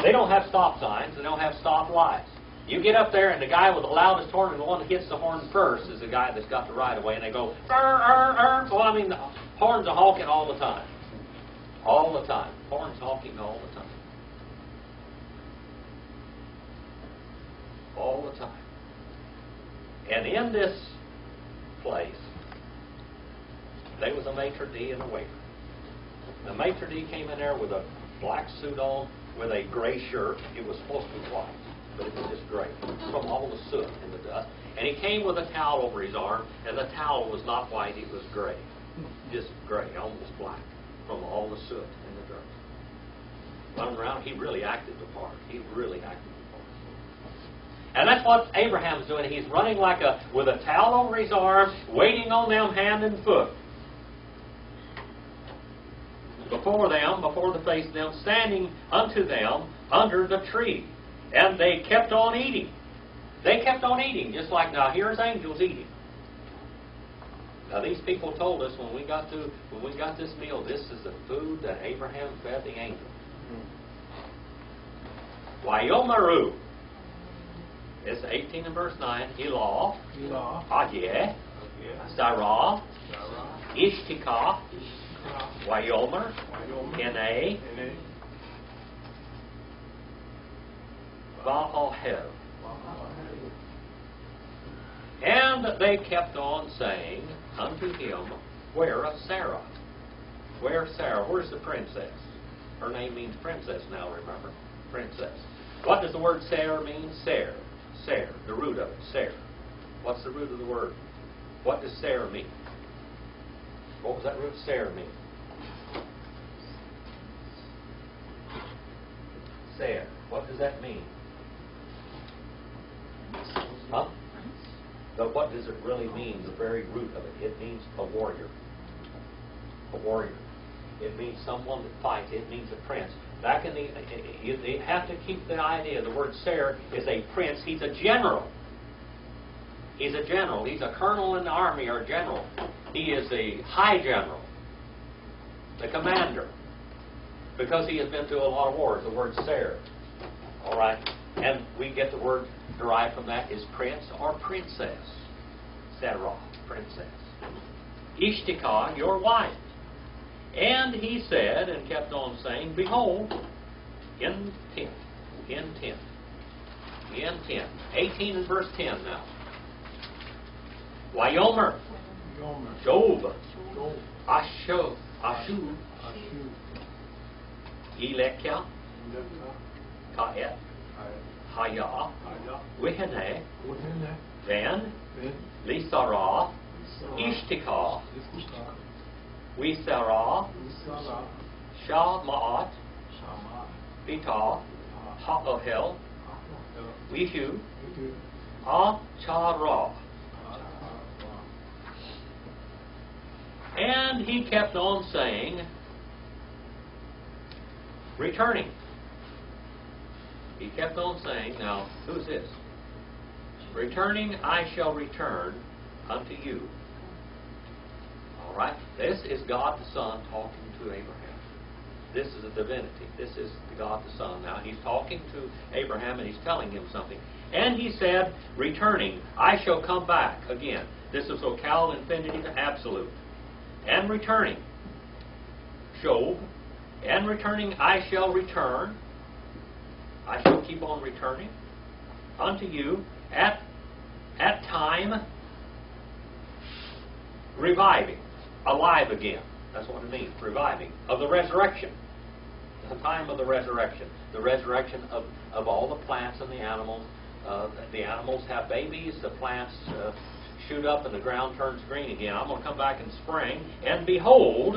they don't have stop signs, they don't have stop lights. You get up there, and the guy with the loudest horn, and the one that hits the horn first, is the guy that's got the right of way, and they go, well, I mean, the horns are honking all the time. All the time. Horns honking all the time. All the time. And in this place, there was a maitre d' and a waiter. The maitre d' came in there with a black suit on, with a gray shirt. It was supposed to be white, but it was just gray from all the soot and the dust. And he came with a towel over his arm, and the towel was not white, it was gray. Just gray, almost black, from all the soot and the dirt. Running around, he really acted the part. He really acted the part. And that's what Abraham's doing. He's running with a towel over his arm, waiting on them hand and foot. Before them, before the face of them, standing unto them under the tree. And they kept on eating. They kept on eating, just like, now here's angels eating. Now these people told us when we got this meal, this is the food that Abraham fed the angels. Wayomaru. It's 18 and verse 9. Elah. Adye. Sarah. Ishtika. Wayomer. Ene. Baalhel. And they kept on saying unto him, where is Sarah? Where's Sarah? Where's the princess? Her name means princess now, remember? Princess. What does the word Sarah mean? Ser. Ser. The root of it. Ser. What's the root of the word? What does Sarah mean? What was that root Sarah mean? Ser. What does that mean? Huh? But what does it really mean, the very root of it? It means a warrior. A warrior. It means someone that fights. It means a prince. Back in you have to keep the idea. The word Ser is a prince. He's a general. He's a general. He's a colonel in the army or a general. He is a high general. The commander. Because he has been through a lot of wars. The word Ser. All right. And we get the word derived from that is prince or princess. Sarah, princess. Ishtika, your wife. And he said, and kept on saying, behold, in 10. 18 and verse 10 now. Wayomer. Job. Ashu. Ilekya. Kaet. Haya. Wihene. Then. Lisara. Ishtika. Wisara. Shamaat. Bita. Ha'ohel. Wihu. Achara. And he kept on saying, returning. He kept on saying, now, who's this? Returning, I shall return unto you. All right? This is God the Son talking to Abraham. This is a divinity. This is God the Son. Now, he's talking to Abraham and he's telling him something. And he said, returning, I shall come back again. This is locale, infinitive, absolute. And returning, Job, and returning, I shall return. I shall keep on returning unto you at time reviving, alive again. That's what it means, reviving, of the resurrection. The time of the resurrection of all the plants and the animals. The animals have babies, the plants shoot up and the ground turns green again. I'm going to come back in spring, and behold,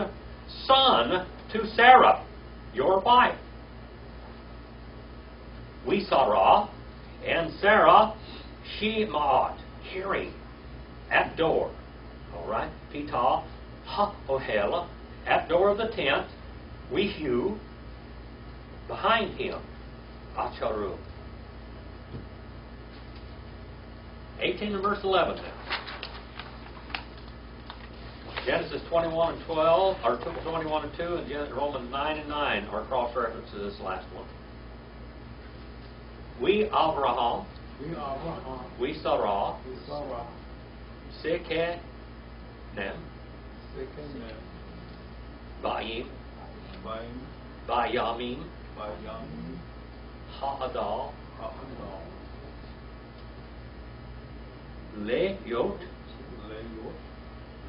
son to Sarah, your wife. We Sarah, and Sarah Shemaat, Jerry, at door. All right. Pitah, ha ohela, at door of the tent. Wehu, behind him. Acharu. 18 and verse 11 now. Genesis 21 and 12, or 21 and 2, and Romans 9 and 9 are cross-references to this last one. We Abraham, we Sarah, Sekenem, Baim, Bayamim, Ha'adal, Leyot,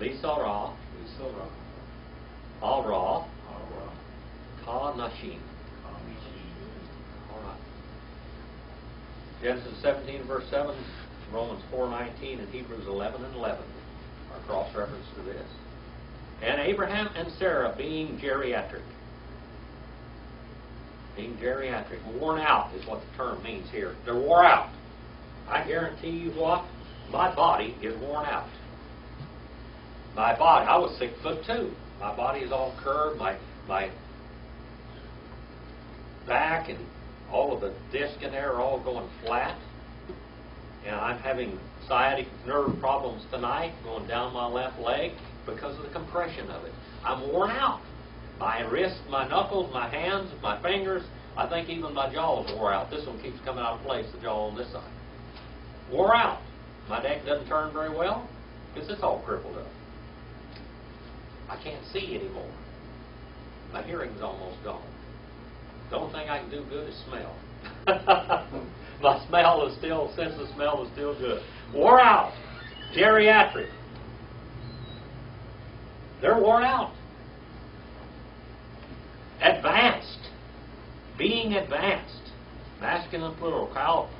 Lisara, Ara, Ka-Nashim. All right. Genesis 17, verse 7, Romans 4:19, and Hebrews 11 and 11 are cross-reference to this. And Abraham and Sarah being geriatric. Being geriatric. Worn out is what the term means here. They're wore out. I guarantee you what? My body is worn out. My body, I was 6'2". My body is all curved. My back and all of the disc in there are all going flat. And I'm having sciatic nerve problems tonight going down my left leg because of the compression of it. I'm worn out. My wrists, my knuckles, my hands, my fingers, I think even my jaws wore out. This one keeps coming out of place, the jaw on this side. Wore out. My neck doesn't turn very well because it's all crippled up. I can't see anymore. My hearing's almost gone. The only thing I can do good is smell. My smell is still, sense of smell is still good. Wore out. Geriatric. They're worn out. Advanced. Being advanced. Masculine plural,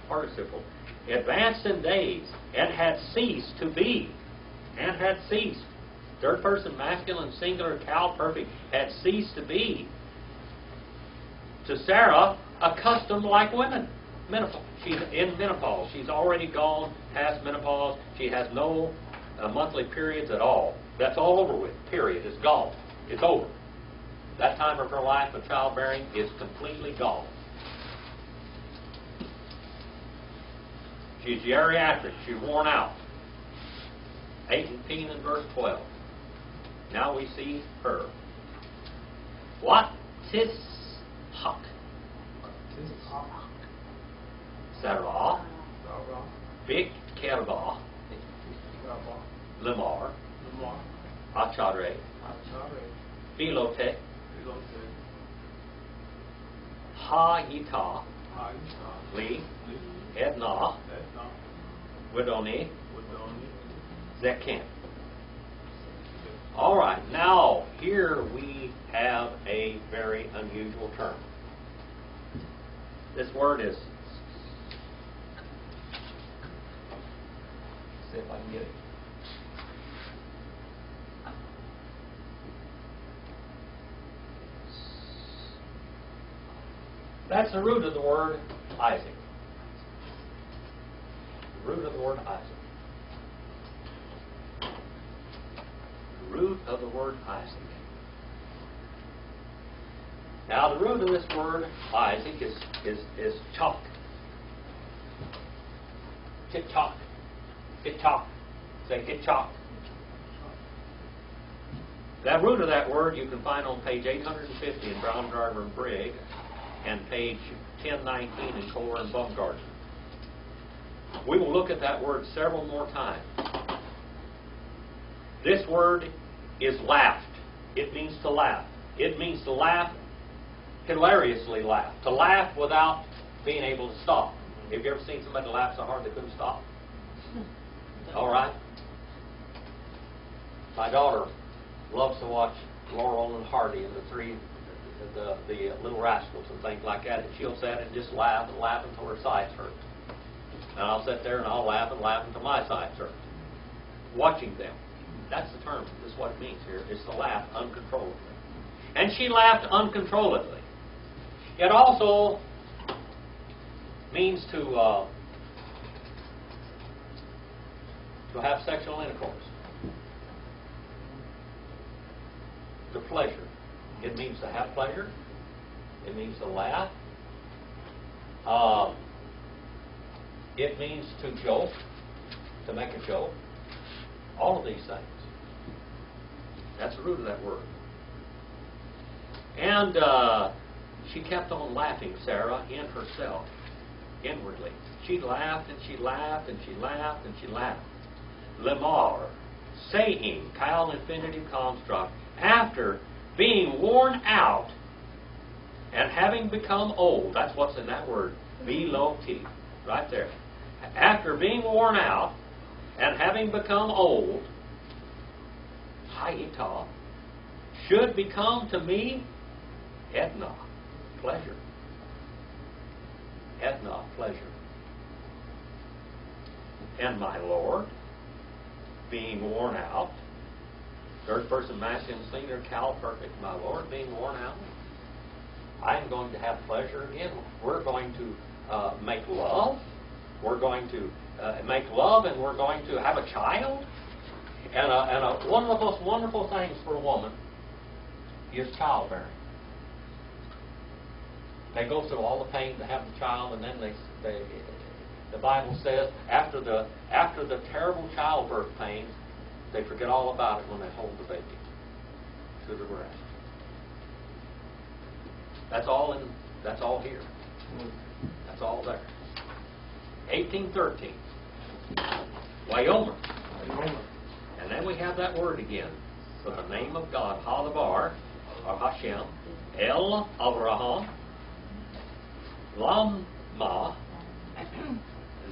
participle. Advanced in days, and had ceased to be. And had ceased. Third person masculine, singular, cal, perfect. Had ceased to be. To Sarah, accustomed like women. Menopause. She's in menopause. She's already gone past menopause. She has no monthly periods at all. That's all over with. Period. It's gone. It's over. That time of her life of childbearing is completely gone. She's geriatric. She's worn out. 18 and verse 12. Now we see her. What? Tishak. Sarah. Big Kerba. Lamar. Achare. Philote. Ha-Yita. Li. Edna. Widoni. Zekim. All right, now here we have a very unusual term. This word is, see if I can get it. That's the root of the word Isaac. The root of the word Isaac. The root of the word Isaac. Now the root of this word Isaac is chalk. Tip-chalk. Tip-chalk. Say tip-chalk. That root of that word you can find on page 850 in Brown, Driver, and Brigg, and page 1019 in Kohler and Baumgartner. We will look at that word several more times. This word is laughed. It means to laugh. It means to laugh, hilariously laugh. To laugh without being able to stop. Have you ever seen somebody laugh so hard they couldn't stop? All right. My daughter loves to watch Laurel and Hardy and the Little Rascals and things like that, and she'll sit and just laugh and laugh until her sides hurt. And I'll sit there and I'll laugh and laugh until my sides hurt. Watching them. That's the term. This is what it means here. It's to laugh uncontrollably. And she laughed uncontrollably. It also means to To have sexual intercourse. To pleasure. It means to have pleasure. It means to laugh. It means to joke, to make a joke. All of these things. That's the root of that word. And she kept on laughing, Sarah, in herself, inwardly. She laughed and she laughed and she laughed and she laughed. Lemar, saying, Kyle infinitive construct, after being worn out and having become old. That's what's in that word, B-L-O-T, right there. After being worn out and having become old, Haita, should become to me Edna, pleasure. Edna, pleasure. And my Lord, being worn out, third person masculine singular, Cal perfect, my Lord, being worn out, I'm going to have pleasure again. We're going to make love. We're going to make love, and we're going to have a child. And one of the most wonderful things for a woman is childbearing. They go through all the pain to have the child, and then the Bible says after the terrible childbirth pains, they forget all about it when they hold the baby to the breast. That's all here. That's all there. 1813. Wyoming. And then we have that word again. For the name of God, Hadabar, or Hashem, El Avraham, Lama,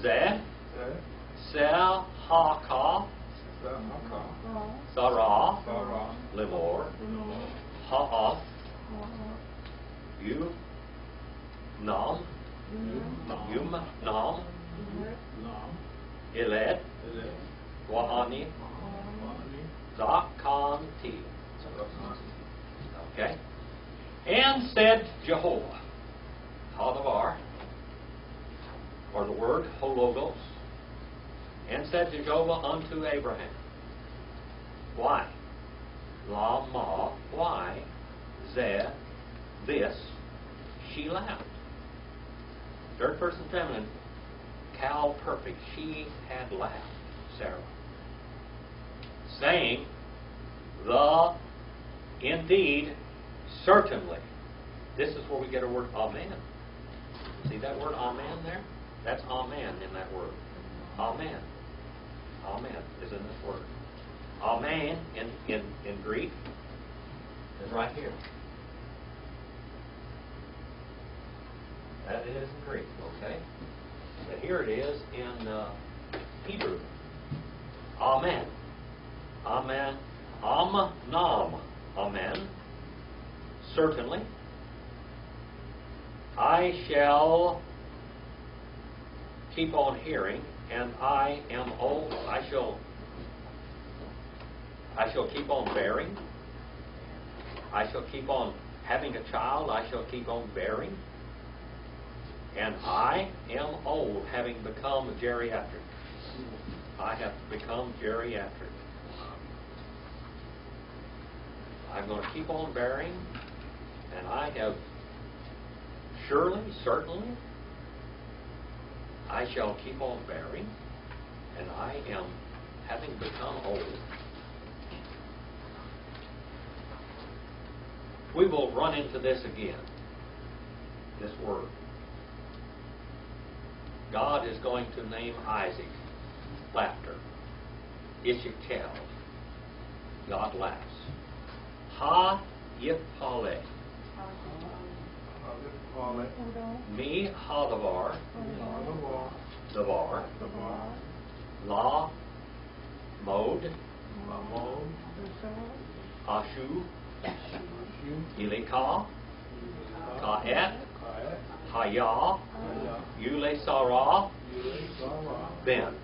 Zeh, Sehaka, Sarah, Limor, Ha'af, Yu, Nam, Yum, Nam, Iled, Wahani, Zakanti. Okay? And said Jehovah, Hadavar, or the word Hologos, and said Jehovah unto Abraham, why? Lama, why? Zeh, this, she laughed. Third person feminine, Cal perfect, she had laughed, Sarah. Saying, the, indeed, certainly. This is where we get our word amen. See that word amen there? That's amen in that word. Amen. Amen is in this word. Amen in Greek is right here. That is in Greek, okay? But here it is in Hebrew. Amen. Amen. Nam. Amen. Certainly. I shall keep on hearing, and I am old. I shall keep on bearing. I shall keep on having a child. I shall keep on bearing. And I am old, having become geriatric. I have become geriatric. I'm going to keep on bearing, and I have surely, certainly, I shall keep on bearing, and I am having become old. We will run into this again, this word. God is going to name Isaac laughter. Ishkel. God laughs. Ha Yipale. Me Hadavar. Davar. La Mod. Ashu. Ilika. Kaet. Haya. Yule Sarah. Ben.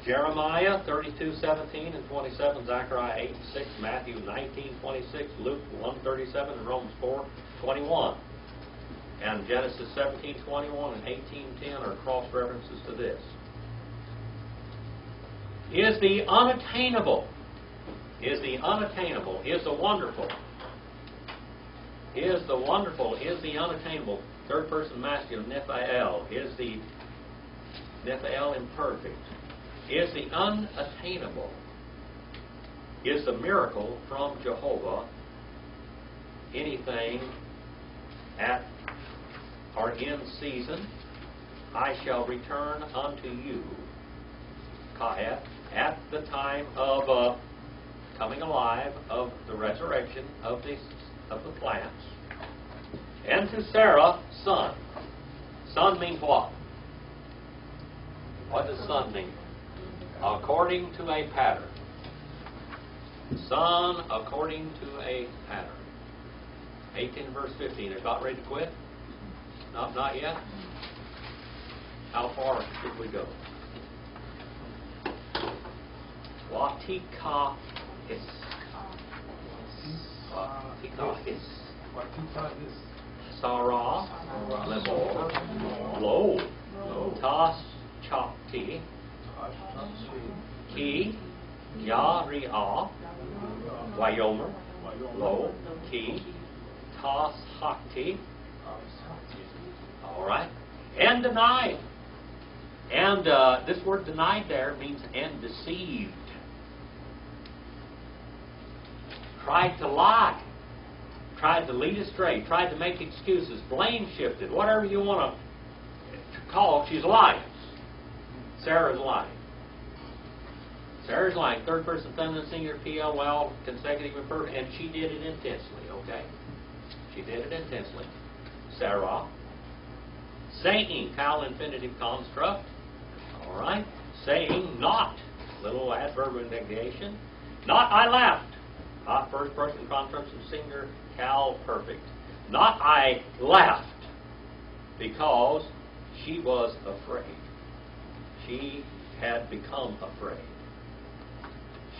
Jeremiah 32:17 and 27, Zechariah 8:6, Matthew 19:26, Luke 1:37, and Romans 4:21. And Genesis 17:21 and 18:10 are cross references to this. is the unattainable, is the unattainable, is the wonderful, is the wonderful, is the unattainable, third person masculine, Nephiel, is the Nephiel imperfect, is the unattainable, is the miracle from Jehovah, anything at or in season, I shall return unto you, Kaeth, at the time of coming alive, of the resurrection of the plants. And to Sarah, son. Son means what? What does son mean? According to a pattern. Son according to a pattern. 18 verse 15. Is God ready to quit? No, not yet? How far should we go? Watika is. Watika is. Sarah, Lemor, Lo, Tas, Chakti, Ki, Yaria, Wyomer, Lo, Ki, Tas, Hakti. All right. And denied. And this word denied there means and deceived. Tried to lie. Tried to lead astray. Tried to make excuses. Blame shifted. Whatever you want to call, she's lying. Sarah's lying. Sarah's lying. Third person feminine singular PL, well, consecutive and perfect. And she did it intensely, okay? She did it intensely. Sarah. Saying, Cal infinitive construct. All right. Saying not. Little adverb of negation. Not I laughed. Not first person construct of singular Cal perfect. Not I laughed. Because she was afraid. She had become afraid.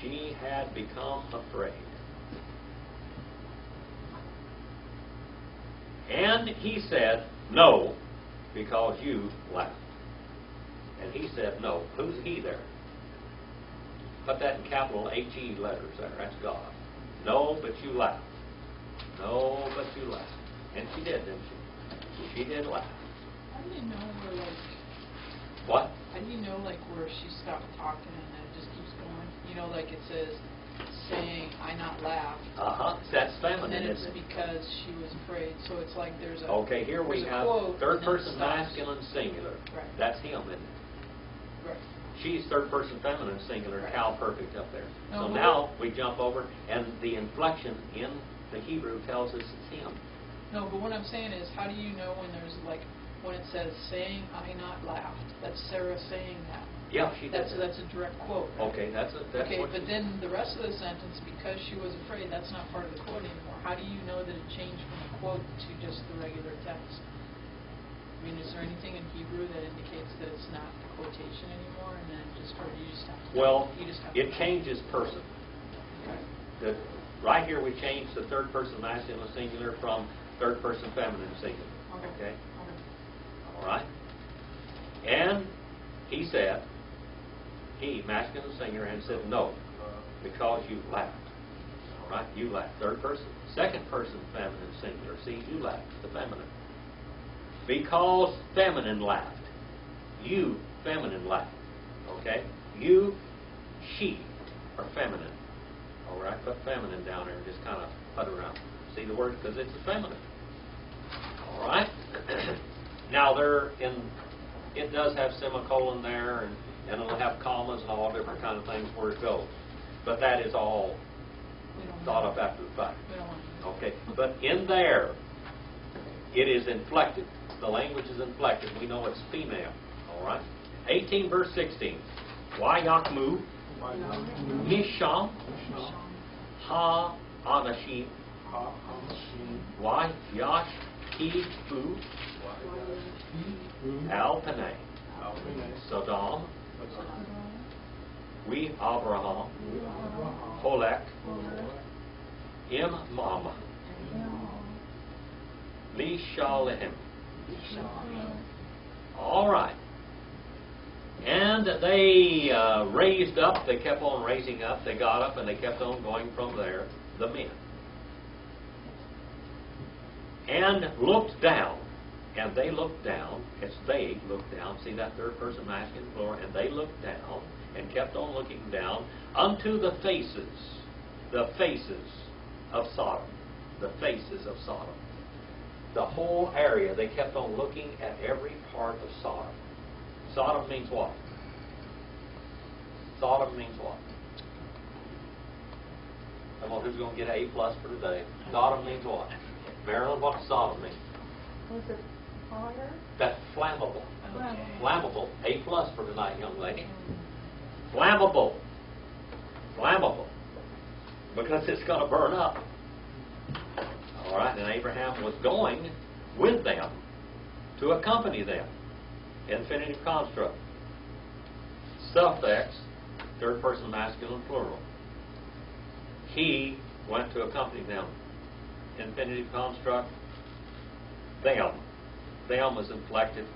She had become afraid. And he said, no, because you laughed. And he said, no. Who's he there? Put that in capital H-E letters there. That's God. No, but you laughed. No, but you laughed. And she did, didn't she? She did laugh.
How do you know where, like...
What?
How do you know, like, where she stopped talking and then it just keeps going? You know, like it says, saying, I not laughed.
Uh-huh. That's feminine,
And then it's
isn't it?
because she was afraid. So it's like there's a...
Okay, here we
there's a
have
quote,
third
and then it
person
stops.
masculine singular.
Right.
That's him, isn't it?
Right.
She's third person feminine singular,
Right.
Cal perfect up there.
No,
So
but
now we jump over, and the inflection in the Hebrew tells us it's him.
No, but what I'm saying is, how do you know when there's, like, when it says, saying, I not laughed? That's Sarah saying that.
Yeah, she did.
That's a direct quote. Right?
Okay, that's
Okay,
what
but then the rest of the sentence, because she was afraid, that's not part of the quote anymore. How do you know that it changed from a quote to just the regular text? I mean, is there anything in Hebrew that indicates that it's not the quotation anymore, and then just, or you just have to...
Well,
you just have
it
to,
changes person.
Okay.
Right here we changed the third person masculine singular from third person feminine singular.
Okay.
Okay? All right? And he said, he, masculine singular, and said, no, because you laughed. All right? You laughed. Third person. Second person feminine singular. See, you laughed, the feminine. Because feminine laughed. You, feminine laughed. Okay? You, she, are feminine. All right? Put feminine down there and just kind of put it around. See the word? Because it's a feminine. All right? Now, it does have semicolon there, and it'll have commas and all different kind of things where it goes. But that is all thought up after the fact.
We don't want to.
Okay? But in there, it is inflected. The language is inflected. We know it's female. All right? 18 verse 16. Wayakmu, Misham, Ha Anashim, Yash Kifu, Alpane, Sodom, We Abraham, Holek, Imam, Lishalem. All right. And And they raised up, they kept on raising up, they got up and they kept on going from there, the men. And looked down, and they looked down, as they looked down, see that third person masculine plural, and they looked down, and kept on looking down, unto the faces of Sodom. The faces of Sodom. The whole area, they kept on looking at every part of Sodom. Sodom means what? Sodom means what? Come on, who's going to get an A+ for today? Sodom means what? Marilyn, what does Sodom mean?
Was it fire?
That's flammable.
Okay.
Flammable. A+ for tonight, young lady. Flammable. Flammable. Because it's going to burn up. All right, and Abraham was going with them to accompany them. Infinitive construct. Suffix, third person masculine plural. He went to accompany them. Infinitive construct. Them. Them is inflected.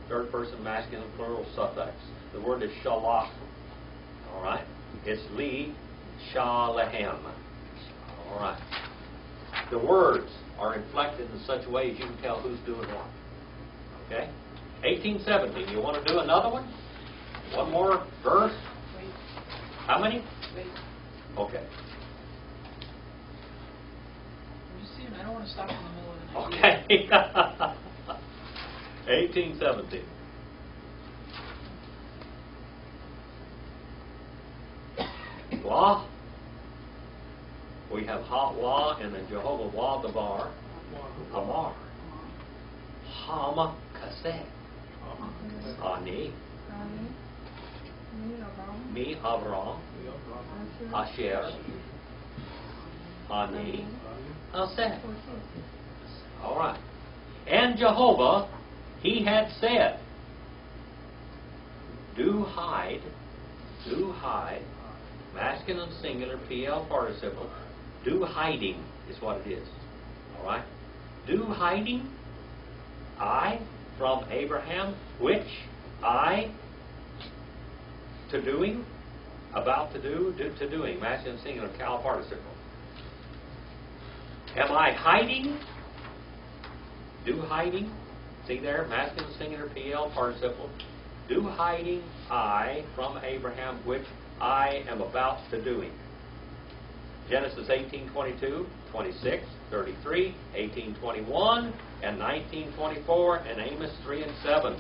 Third person masculine plural suffix. The word is shalach. All right? It's li shalahem. All right. The words are inflected in such a way as you can tell who's doing what. Okay? 1817. You want to do another one? One more verse?
Wait,
How many?
wait.
Okay.
I'm just seeing, I don't want to stop in the middle of the night.
Okay. 1817. Wah. We have hot wah and then Jehovah wah davar. Amar. Hama kaseh. Ani. Mi Avram. Asher. Ani. Aseh. All right. And Jehovah, he had said, do hide, masculine singular, PL participle, do hiding is what it is. All right? Do hiding, I, from Abraham, which I, to doing, about to do to doing, masculine singular, cal participle. Am I hiding? Do hiding. See there, masculine singular PL participle. Do hiding I from Abraham, which I am about to doing. Genesis 18:22, 26, 33, 18:21, and 19:24, and Amos 3 and 7.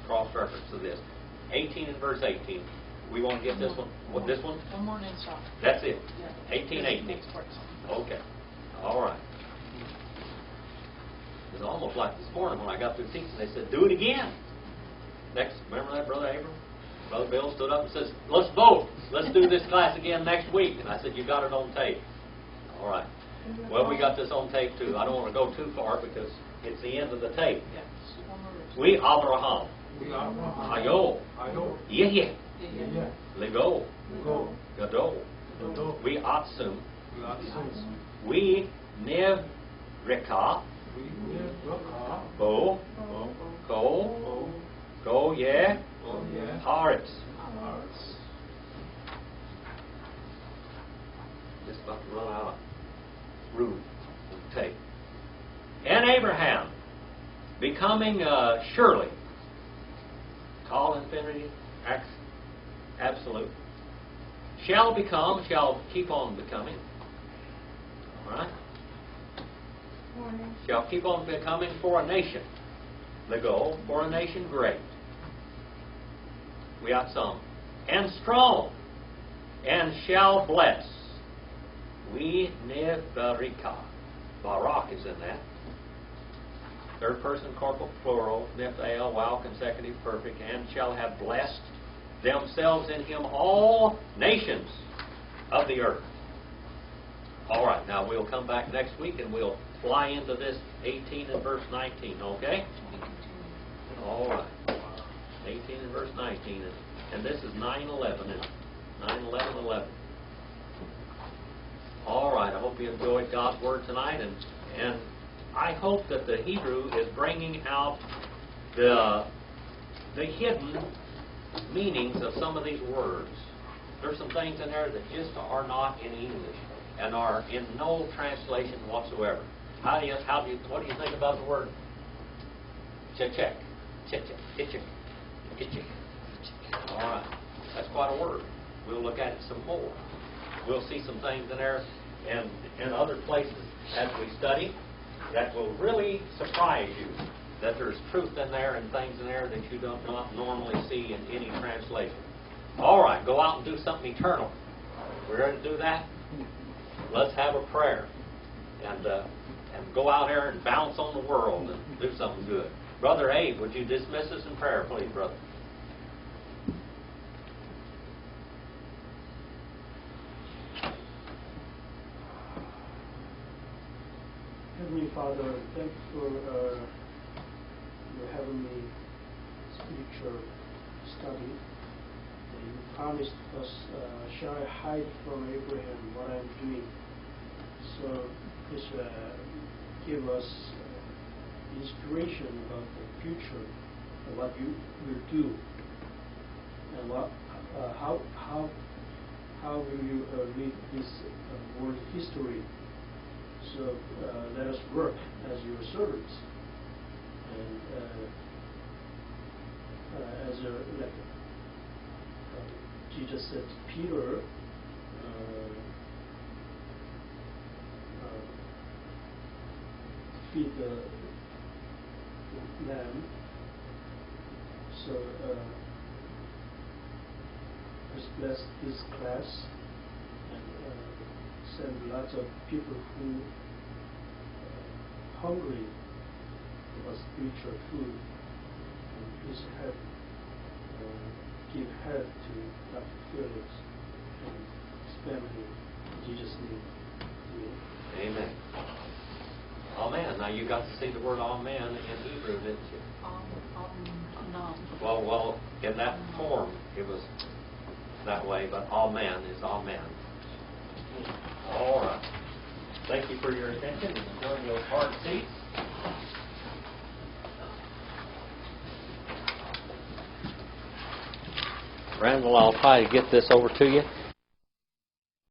Cross-reference to this. 18 and verse 18. We want to get this one. What, this one?
One more and then stop.
That's it.
Yeah.
18:18.
Next part's
Okay. All right. It was almost like this morning when I got through teaching, they said, do it again. Next, remember that, Brother Abram? Brother Bill stood up and says, let's vote. Let's do this class again next week. And I said, you got it on tape. All right. Well, we got this on tape too. I don't want to go too far because it's the end of the tape.
Yeah, so one more verse.
We Abraham.
We are
Ayo.
Ayo.
Yeh.
Yeah.
Lego.
Go.
Gadol.
Go.
We Atsum.
We are sons.
We Nev Reka.
We live Rakah.
Bo. Ko.
Oh.
Go. Yeah.
Oh yeah.
Haaretz.
Hearts.
Just about to run out of room to take. And Abraham, becoming surely, call infinitive, absolute, shall become, shall keep on becoming. All right? Shall keep on becoming for a nation. The goal, for a nation great. We got some. And strong. And shall bless. We nevarika. Barak is in that. Third person corporal plural, nifal, wow, consecutive, perfect, and shall have blessed themselves in him all nations of the earth. All right, now we'll come back next week and we'll fly into this 18 and verse 19, okay? All right. 18 and verse 19, and this is 9:11, and 9:11:11. All right, I hope you enjoyed God's Word tonight, and I hope that the Hebrew is bringing out the hidden meanings of some of these words. There's some things in there that just are not in English and are in no translation whatsoever. What do you think about the word check? All right, that's quite a word. We'll look at it some more. We'll see some things in there and in other places as we study that will really surprise you, that there's truth in there and things in there that you do not normally see in any translation. All right, go out and do something eternal. We're ready to do that? Let's have a prayer and go out there and bounce on the world and do something good. Brother Abe, would you dismiss us in prayer, please, brother?
Heavenly Father, thank you for your heavenly spiritual study. And you promised us, shall I hide from Abraham what I'm doing? So please give us inspiration about the future and what you will do, and how will you read this world history. So let us work as your servants, and Jesus said to Peter, feed the lamb. So let's bless this class and send lots of people who hungry for spiritual food, and please help give help to Dr. Phillips and his family. In Jesus' name, amen.
Amen. Amen. Now you got to see the word amen in Hebrew, didn't you?
No.
Well, in that form it was that way, but amen is amen. All right. Thank you for your attention and enjoying those hard seats. Randall, I'll try to get this over to you.